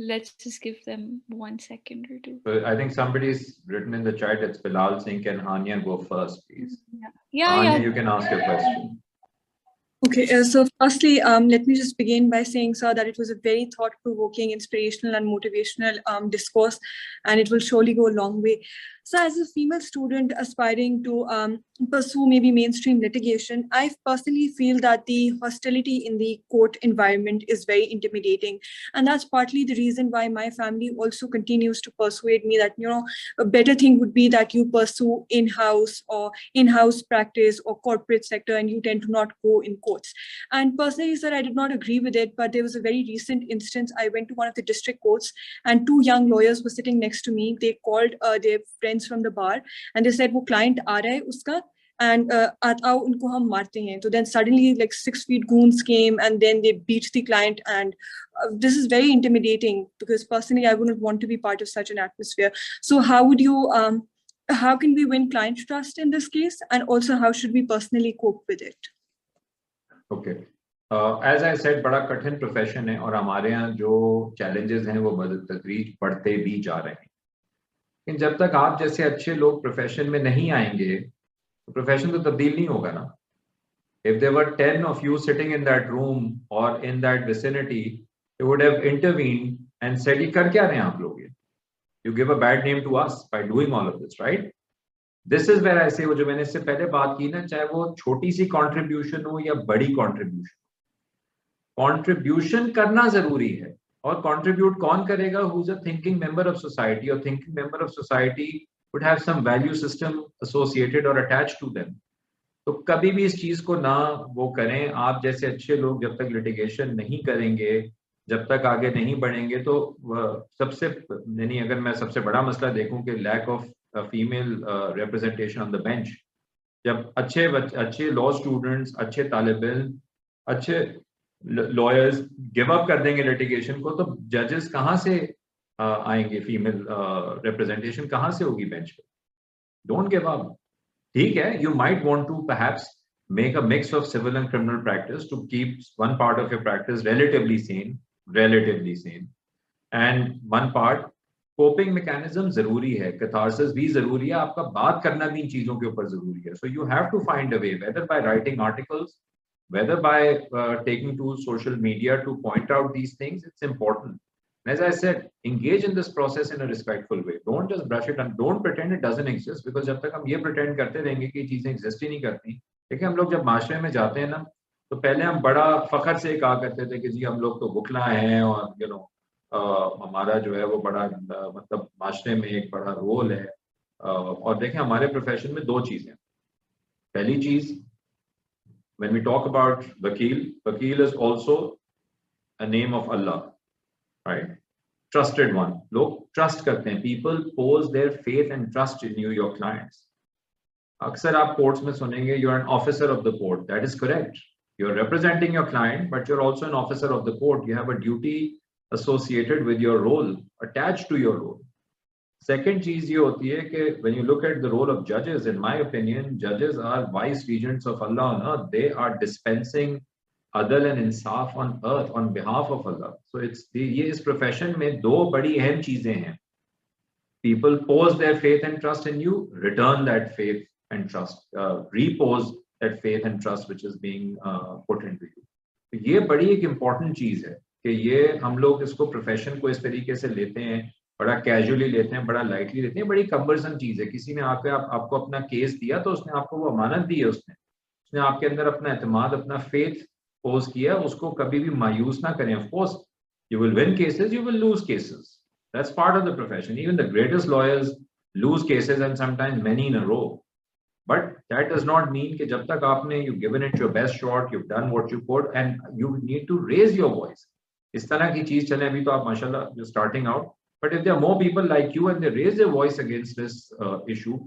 Let's just give them 1 second or two. So I think somebody's written in the chat. It's Bilal saying, "Can Anya go first, please?" Yeah. Anya, Yeah. you can ask your question. Okay, so firstly, let me just begin by saying, sir, that it was a very thought-provoking, inspirational and motivational discourse, and it will surely go a long way. So as a female student aspiring to pursue maybe mainstream litigation, I personally feel that the hostility in the court environment is very intimidating. And that's partly the reason why my family also continues to persuade me that, you know, a better thing would be that you pursue in-house practice or corporate sector, and you tend to not go in courts. And personally, sir, I did not agree with it, but there was a very recent instance. I went to one of the district courts and two young lawyers were sitting next to me. They called their friends from the bar and they said, "वो client आ रहा है उसका, and आओ उनको हम मारते हैं." So then suddenly like 6 feet goons came and then they beat the client, and this is very intimidating because personally I wouldn't want to be part of such an atmosphere. So how would you, how can we win client trust in this case, and also how should we personally cope with it? Okay. As I said, बड़ा कठिन profession है और हमारे यहाँ जो challenges हैं वो बतदरीज बढ़ते भी जा रहे हैं। लेकिन जब तक आप जैसे अच्छे लोग प्रोफेशन में नहीं आएंगे तो प्रोफेशन तो तब्दील नहीं होगा ना। If there were 10 of you sitting in that room or in that vicinity, they would have intervened and said, "ये कर क्या रहे हैं आप लोग ये? You give a bad name to us by doing all of this, right?" This is where I say, वो जो मैंने इससे पहले बात की ना, चाहे वो छोटी सी कंट्रीब्यूशन हो या बड़ी कंट्रीब्यूशन, कंट्रीब्यूशन करना जरूरी है। और कंट्रीब्यूट कौन करेगा? Who is a thinking member of society, or thinking member of society would have some value system associated or attached to them. तो कभी भी इस चीज को ना वो करें। आप जैसे अच्छे लोग जब तक लिटिगेशन नहीं करेंगे, जब तक आगे नहीं बढ़ेंगे, तो सबसे यानी अगर मैं सबसे बड़ा मसला देखूं कि lack of female representation on the bench, जब अच्छे लॉ स्टूडेंट्स, अच्छे तालिब इल्म, अच्छे लॉयर्स गिव अप कर देंगे लिटिगेशन को, तो जजेस कहाँ से आएंगे? फीमेल रिप्रेजेंटेशन कहाँ से होगी बेंच पे? Don't give up. ठीक है, you might want to perhaps make a mix of civil and criminal practice to keep one part of your practice relatively sane, and one part coping mechanism जरूरी है, catharsis भी जरूरी है, आपका बात करना भी इन चीजों के ऊपर जरूरी है. So you have to find a way, whether by writing articles, whether by taking to social media to point out these things. It's important. As I said, engage in this process in a respectful way. Don't just brush it and don't pretend it doesn't exist, because जब तक हम ये pretend करते रहेंगे कि चीजें exist ही नहीं करती. देखिए, हम लोग जब माशरे में जाते हैं ना, तो पहले हम बड़ा फखर से कहा करते थे कि जी हम लोग तो बुखला हैं, और हमारा जो है वो बड़ा मतलब माशरे में एक बड़ा रोल है. और देखें, हमारे प्रोफेशन में दो चीजें. पहली चीज, when we talk about wakil is also a name of Allah, right? Trusted one. लोग trust करते हैं. People pose their faith and trust in you, your clients. अक्सर आप कोर्ट्स में सुनेंगे you are an officer of the court. That is correct. You are representing your client, but you're also an officer of the court. You have a duty associated with your role, attached to your role. Second चीज ये होती है कि when you look at the role of judges, in my opinion, judges are vice regents of Allah on earth. They are dispensing adl and insaf on earth on behalf of Allah. So ये इस profession में दो बड़ी अहम चीजें हैं. People pose their faith and trust in you, return that faith and trust, repose that faith and trust which is being put into you. तो ये बड़ी एक important चीज है कि ये हम लोग इसको profession को इस तरीके से लेते हैं, बड़ा कैजुअली लेते हैं, बड़ा लाइटली लेते हैं. बड़ी कम्बरसम चीज है. किसी ने आके आपको अपना केस दिया, तो उसने आपको वो अमानत दी है, उसने आपके अंदर अपना एतमाद, अपना फेथ पोज किया. उसको कभी भी मायूस ना करें. Of course you will win cases, you will lose cases. That's part of the profession. Even the greatest lawyers lose cases, and sometimes many in a row. But that does not mean कि जब तक आपने you've given it your best shot, you've done what you could, and you need to raise your voice. इस तरह की चीज चले. अभी तो आप माशाल्लाह you're starting out. But if there are more people like you and they raise their voice against this issue,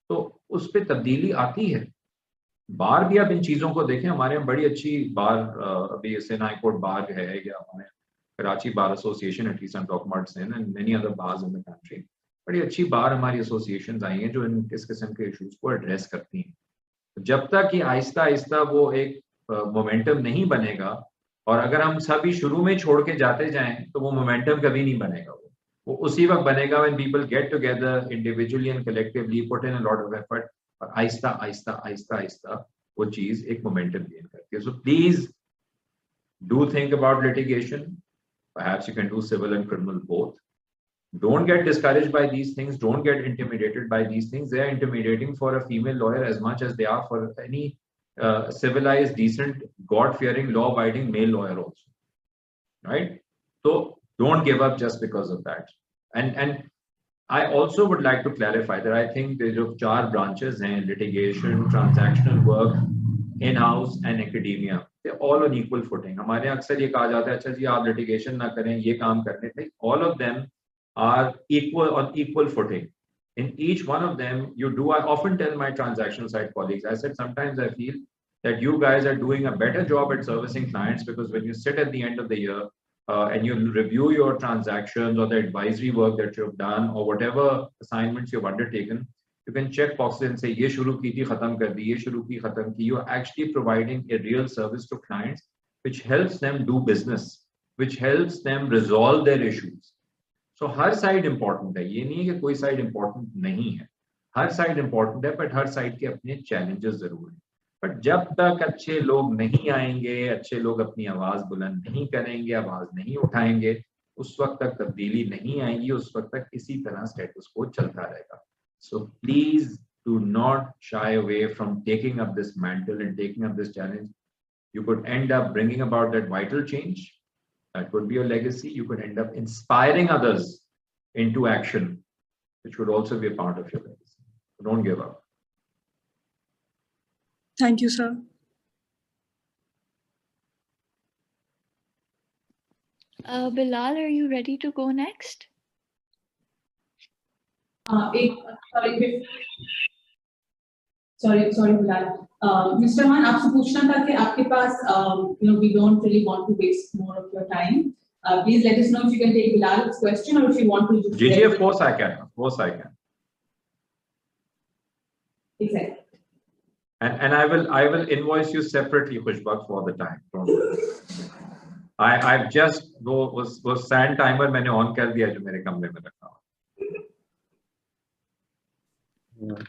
तो उस पे तब्दीली आती है. बार भी आप इन चीजों को देखें. हमारे यहाँ बड़ी अच्छी बार, अभी सेना हाई कोर्ट बार है, या हमारे Karachi bar association, at least I'm talking about Sen and many other bars in the country. बड़ी अच्छी बार हमारी एसोसिएशंस आई हैं जो इस किस्म के इश्यूज को एड्रेस करती हैं. जब तक ये आहिस्ता आहिस्ता वो एक मोमेंटम नहीं बनेगा, और अगर हम सभी शुरू में छोड़ के जाते जाएं, तो वो मोमेंटम कभी नहीं बनेगा. वो उसी वक्त बनेगा when people get together individually and collectively, put in a lot of effort, और आहिस्ता आहिस्ता आहिस्ता आहिस्ता वो चीज एक मोमेंटम गेन करती है. So please do think about litigation. Perhaps you can do civil and criminal both. Don't get discouraged by these things. Don't get intimidated by these things. They are intimidating for a female lawyer as much as they are for any civilized, decent, God-fearing, law-abiding male lawyer also. Right? So don't give up just because of that. And I also would like to clarify that I think there are 4 branches in litigation, transactional work, in-house and academia. They're all on equal footing. हमारे अक्सर ये कहा जाता है, अच्छा जी आप litigation ना करें, ये काम करने थे. All of them are equal, on equal footing. In each one of them, you do. I often tell my transactional side colleagues, I said sometimes I feel that you guys are doing a better job at servicing clients, because when you sit at the end of the year and you review your transactions or the advisory work that you've done or whatever assignments you've undertaken, you can check boxes and say, ये शुरू की थी, खत्म कर दी, ये शुरू की, खत्म की. You're actually providing a real service to clients, which helps them do business, which helps them resolve their issues. So her side important है. ये नहीं है कि कोई side important नहीं है. हर side important है, but हर side के अपने challenges जरूर हैं. बट जब तक अच्छे लोग नहीं आएंगे, अच्छे लोग अपनी आवाज बुलंद नहीं करेंगे, आवाज नहीं उठाएंगे, उस वक्त तक तब्दीली नहीं आएगी. उस वक्त तक इसी तरह स्टेटस को चलता रहेगा. So please do not shy away from taking up this mantle and taking up this challenge. You could end up bringing about that vital change. That could be your legacy. You could end up inspiring others into action, which would also be a part of your legacy. So don't give up. Thank you, sir. Bilal, are you ready to go next? Sorry, Bilal. Mr. Man, आपसे पूछना था कि आपके पास, we don't really want to waste more of your time. Please let us know if you can take Bilal's question or if you want to just. Gigi, of course I can. Of course I can. Exactly. And I will invoice you separately, Khushbak, for the time. Don't worry. I've just वो sand timer मैंने on कर दिया जो मेरे कमरे में रखा हुआ.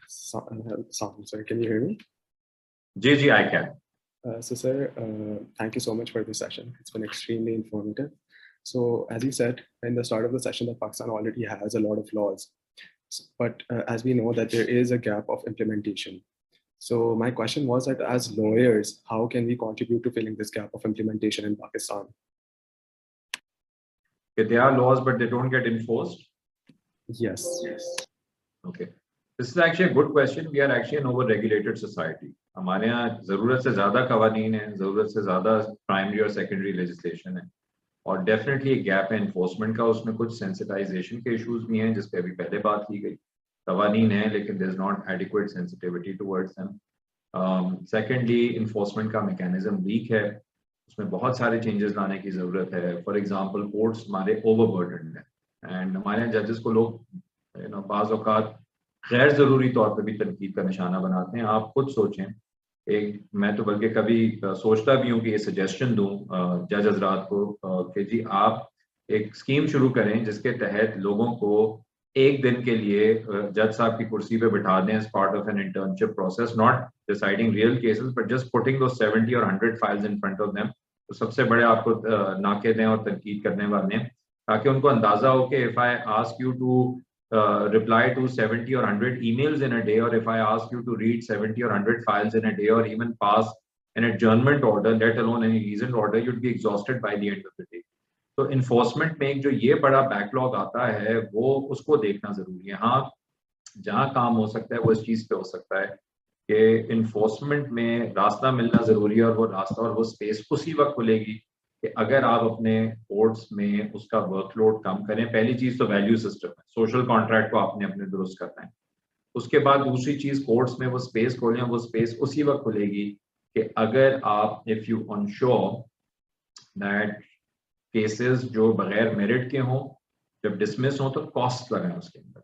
Sir, can you hear me? Gigi, I can. So, sir, thank you so much for this session. It's been extremely informative. So, as you said in the start of the session, that Pakistan already has a lot of laws, but as we know that there is a gap of implementation. So, my question was that as lawyers, how can we contribute to filling this gap of implementation in Pakistan? There are laws, but they don't get enforced. Yes. Okay. This is actually a good question. We are actually an over-regulated society. हमारे यहाँ ज़रूरत से ज़्यादा क़वानीन हैं, ज़रूरत से ज़्यादा primary और सेकेंडरी लेजिस्लेशन है, और डेफिनेटली एक गैप है एनफोर्समेंट का. उसमें कुछ सेंसिटाइजेशन के इश्यूज भी हैं जिस पे अभी पहले बात की गई. क़वानीन हैं लेकिन there is not adequate sensitivity towards them. Secondly enforcement का मैकेनिज्म वीक है, उसमें बहुत सारे चेंजेस लाने की ज़रूरत है. फॉर एग्जांपल कोर्ट्स हमारे ओवरबर्डन्ड हैं, एंड हमारे जजेस को लोग बाज़ औक़ात गैर ज़रूरी तौर पे भी तनकीद का निशाना बनाते हैं. आप खुद सोचें, मैं तो बल्कि कभी सोचता भी हूँ कि ये सजेशन दूँ जज हज़रात को कि जी आप एक स्कीम शुरू करें जिसके तहत लोगों को एक दिन के लिए जज साहब की कुर्सी पे बिठा दें as part of an internship process, not deciding real cases but just putting दो 70 और 100 files in front of them. तो सबसे बड़े आपको नाके दें और तनकीद करने वाले हैं, ताकि उनको अंदाजा हो कि if I ask you to reply to 70 or 100 emails in a day, or if I ask you to read 70 or 100 files in a day, or even pass an adjournment order, let alone any reasoned order, you'd be exhausted by the end of the day. So enforcement में जो ये बड़ा backlog आता है वो उसको देखना जरूरी है. हाँ, जहाँ काम हो सकता है वो इस चीज़ पे हो सकता है कि enforcement में रास्ता मिलना जरूरी है, और वो रास्ता और वो space उसी वक्त खुलेगी कि अगर आप अपने कोर्ट्स में उसका वर्कलोड कम करें. पहली चीज तो वैल्यू सिस्टम है, सोशल कॉन्ट्रैक्ट को आपने अपने दुरुस्त करना है. उसके बाद दूसरी चीज कोर्ट्स में वो स्पेस खोलें, वो स्पेस उसी वक्त खुलेगी कि अगर आप if you ensure that cases जो बगैर मेरिट के हों जब डिसमिस हो तो कॉस्ट लगाएं उसके अंदर,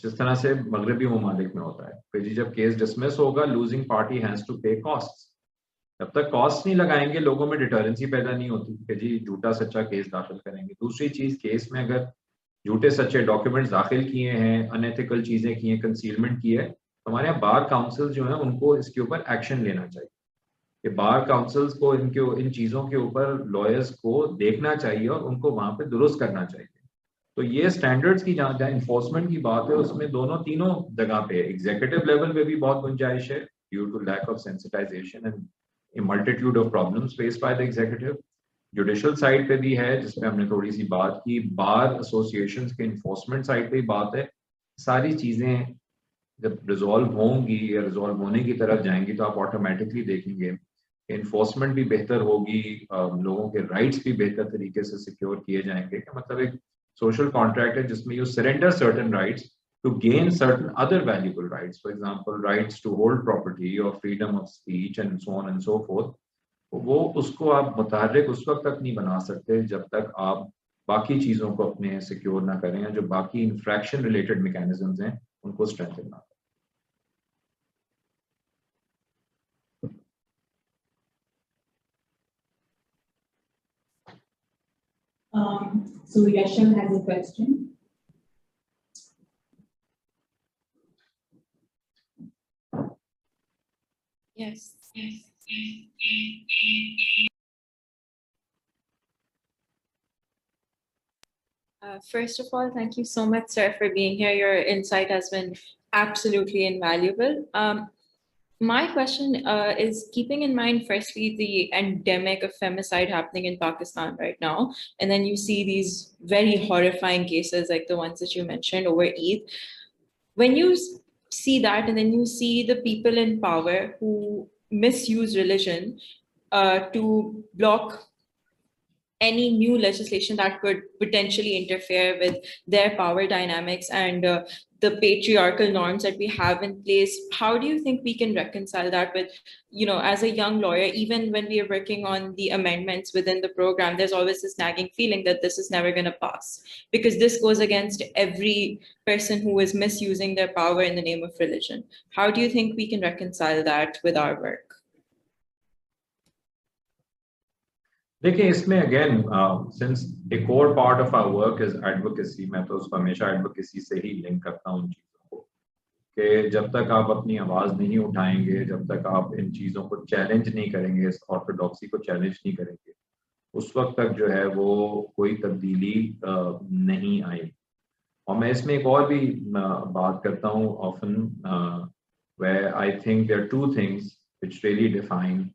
जिस तरह से मगरबी ममालिक में होता है कि जी जब केस डिसमिस होगा लूजिंग पार्टी हैज टू पे कॉस्ट. जब तक कॉस्ट नहीं लगाएंगे लोगों में डिटरेंसी पैदा नहीं होती कि जी झूठा सच्चा केस दाखिल करेंगे. दूसरी चीज, केस में अगर झूठे सच्चे डॉक्यूमेंट्स दाखिल किए हैं, अनएथिकल चीजें की हैं, कंसीलमेंट की है, हमारे यहाँ बार काउंसिल जो है उनको इसके ऊपर एक्शन लेना चाहिए. कि बार काउंसिल्स को इन चीजों के ऊपर लॉयर्स को देखना चाहिए और उनको वहां पे दुरुस्त करना चाहिए. तो ये स्टैंडर्ड्स की जहाँ इन्फोर्समेंट की बात है उसमें दोनों तीनों जगह पे एग्जीक्यूटिव लेवल पे भी बहुत गुंजाइश है due to lack of sensitisation and a multitude of problems faced by the executive. Judicial side पे भी है जिसमें हमने थोड़ी सी बात की, बार एसोसिएशंस के इन्फोर्समेंट साइड पे बात है. सारी चीजें जब रिजॉल्व होंगी या रिजॉल्व होने की तरफ जाएंगी तो आप ऑटोमेटिकली देखेंगे इन्फोर्समेंट भी बेहतर होगी, लोगों के राइट्स भी बेहतर तरीके से सिक्योर किए जाएंगे. मतलब एक सोशल कॉन्ट्रैक्ट है जिसमें you surrender certain rights to gain certain other valuable rights, for example rights to hold property or freedom of speech and so on and so forth. वो उसको आप मुतार्रिक उस वक्त तक नहीं बना सकते जब तक आप बाकी चीज़ों को अपने सिक्योर ना करें, या जो बाकी इंफ्रैक्शन रिलेटेड मैकेनिज्म्स हैं उनको स्ट्रेंथन ना करें. So Yashal has a question. Yes. First of all, thank you so much, sir, for being here. Your insight has been absolutely invaluable. My question is keeping in mind, firstly, the endemic of femicide happening in Pakistan right now. And then you see these very horrifying cases like the ones that you mentioned over Eid. When you see that, and then you see the people in power who misuse religion to block any new legislation that could potentially interfere with their power dynamics and the patriarchal norms that we have in place. How do you think we can reconcile that with, as a young lawyer, even when we are working on the amendments within the program, there's always this nagging feeling that this is never going to pass because this goes against every person who is misusing their power in the name of religion. How do you think we can reconcile that with our work? देखिए इसमें again since a core part of our work is advocacy, मैं तो उसको हमेशा advocacy से ही link करता हूँ उन चीज़ों को कि जब तक आप अपनी आवाज़ नहीं उठाएंगे, जब तक आप इन चीज़ों को चैलेंज नहीं करेंगे, इस ऑर्थोडॉक्सी को चैलेंज नहीं करेंगे, उस वक्त तक जो है वो कोई तब्दीली नहीं आएगी। और मैं इसमें एक और भी बात करता हूँ often where I think there are two things which really define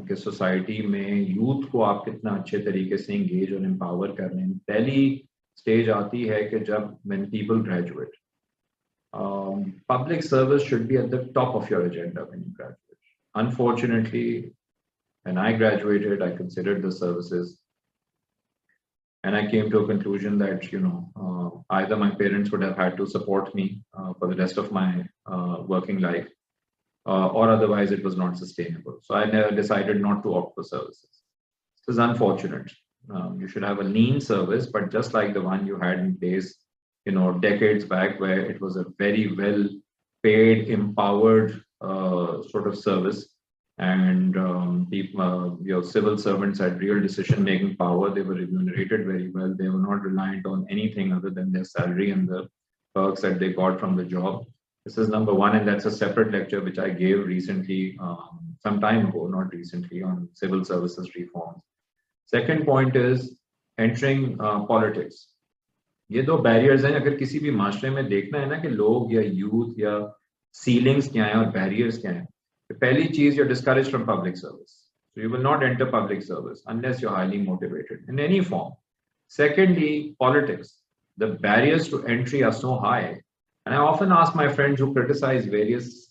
कि सोसाइटी में यूथ को आप कितना अच्छे तरीके से इंगेज और एम्पावर कर रहे हैं। पहली स्टेज आती है कि जब when people graduate, public service should be at the top of your agenda when you graduate. Unfortunately, when I graduated, I considered the services and I came to a conclusion that either my parents would have had to support me for the rest of my working life, or otherwise it was not sustainable. So I never decided not to opt for services. This is unfortunate. You should have a lean service, but just like the one you had in place, decades back, where it was a very well paid, empowered sort of service, and people, your civil servants had real decision-making power. They were remunerated very well. They were not reliant on anything other than their salary and the perks that they got from the job. This is number one, and that's a separate lecture which I gave recently, some time ago, not recently, on civil services reforms. Second point is entering politics. ये दो barriers हैं, अगर किसी भी माशरे में देखना है ना कि लोग या youth या ceilings क्या हैं और barriers क्या हैं, तो पहली चीज you're discouraged from public service. So you will not enter public service unless you're highly motivated in any form. Secondly, politics. The barriers to entry are so high. And I often ask my friends who criticize various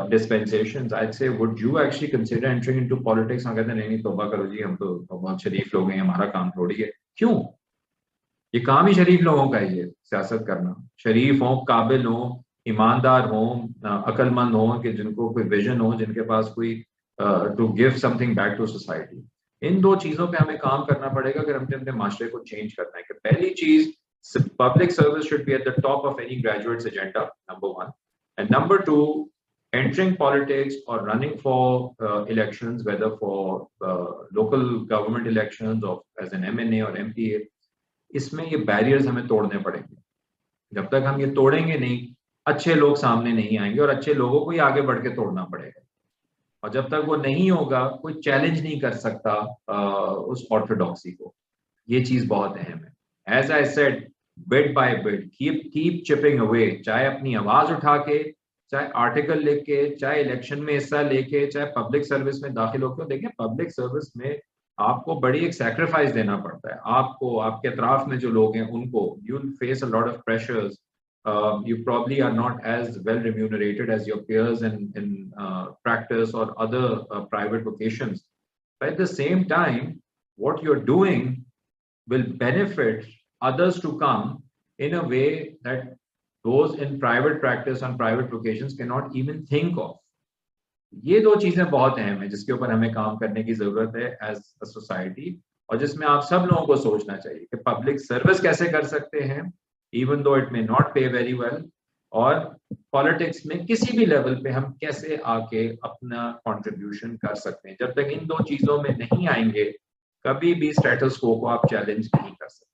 dispensations, I'd say, would you actually consider entering into politics? हम कहते हैं नहीं तौबा करो जी, हम तो बहुत शरीफ लोग हैं, हमारा काम थोड़ी है। क्यों? ये काम ही शरीफ लोगों का ही है, सियासत करना। शरीफ हो, काबिल हो, ईमानदार हो, अक्लमंद हो, कि जिनको कोई विजन हो, जिनके पास कोई to give something back to society. इन दो चीजों पे हमें काम करना पड़ेगा अगर हमने अपने माशरे को चेंज करना है। कि पहली चीज, public service should be at the top of any graduate's agenda, number one. And number two, entering politics or running for elections, whether for local government elections or as an MNA or MPA, इसमें ये barriers हमें तोड़ने पड़ेंगे। जब तक हम ये तोड़ेंगे नहीं, अच्छे लोग सामने नहीं आएंगे, और अच्छे लोगों को ही आगे बढ़ के तोड़ना पड़ेगा। और जब तक वो नहीं होगा, कोई चैलेंज नहीं कर सकता उस ऑर्थोडॉक्सी को। ये चीज बहुत अहम है। As I said, bit by bit, keep chipping away. चाहे अपनी आवाज उठा के, चाहे आर्टिकल लिख के, चाहे इलेक्शन में हिस्सा लेके, चाहे पब्लिक सर्विस में दाखिल होकर। देखें, पब्लिक सर्विस में आपको बड़ी एक सैक्रिफाइस देना पड़ता है। आपको, आपके अतराफ में जो लोग हैं उनको, you'll face a lot of pressures. You probably are not as well remunerated as your peers in practice or other private vocations. But at the same time, what you're doing will benefit others to come in a way that those in private practice and private vocations cannot even think of. ये दो चीजें बहुत अहम है जिसके ऊपर हमें काम करने की जरूरत है एज अ सोसाइटी, और जिसमें आप सब लोगों को सोचना चाहिए कि पब्लिक सर्विस कैसे कर सकते हैं, even though it may not पे वेरी वेल, और पॉलिटिक्स में किसी भी लेवल पे हम कैसे आके अपना कंट्रीब्यूशन कर सकते हैं। जब तक इन दो चीजों में नहीं आएंगे, कभी भी स्टेटस को आप चैलेंज नहीं कर सकते।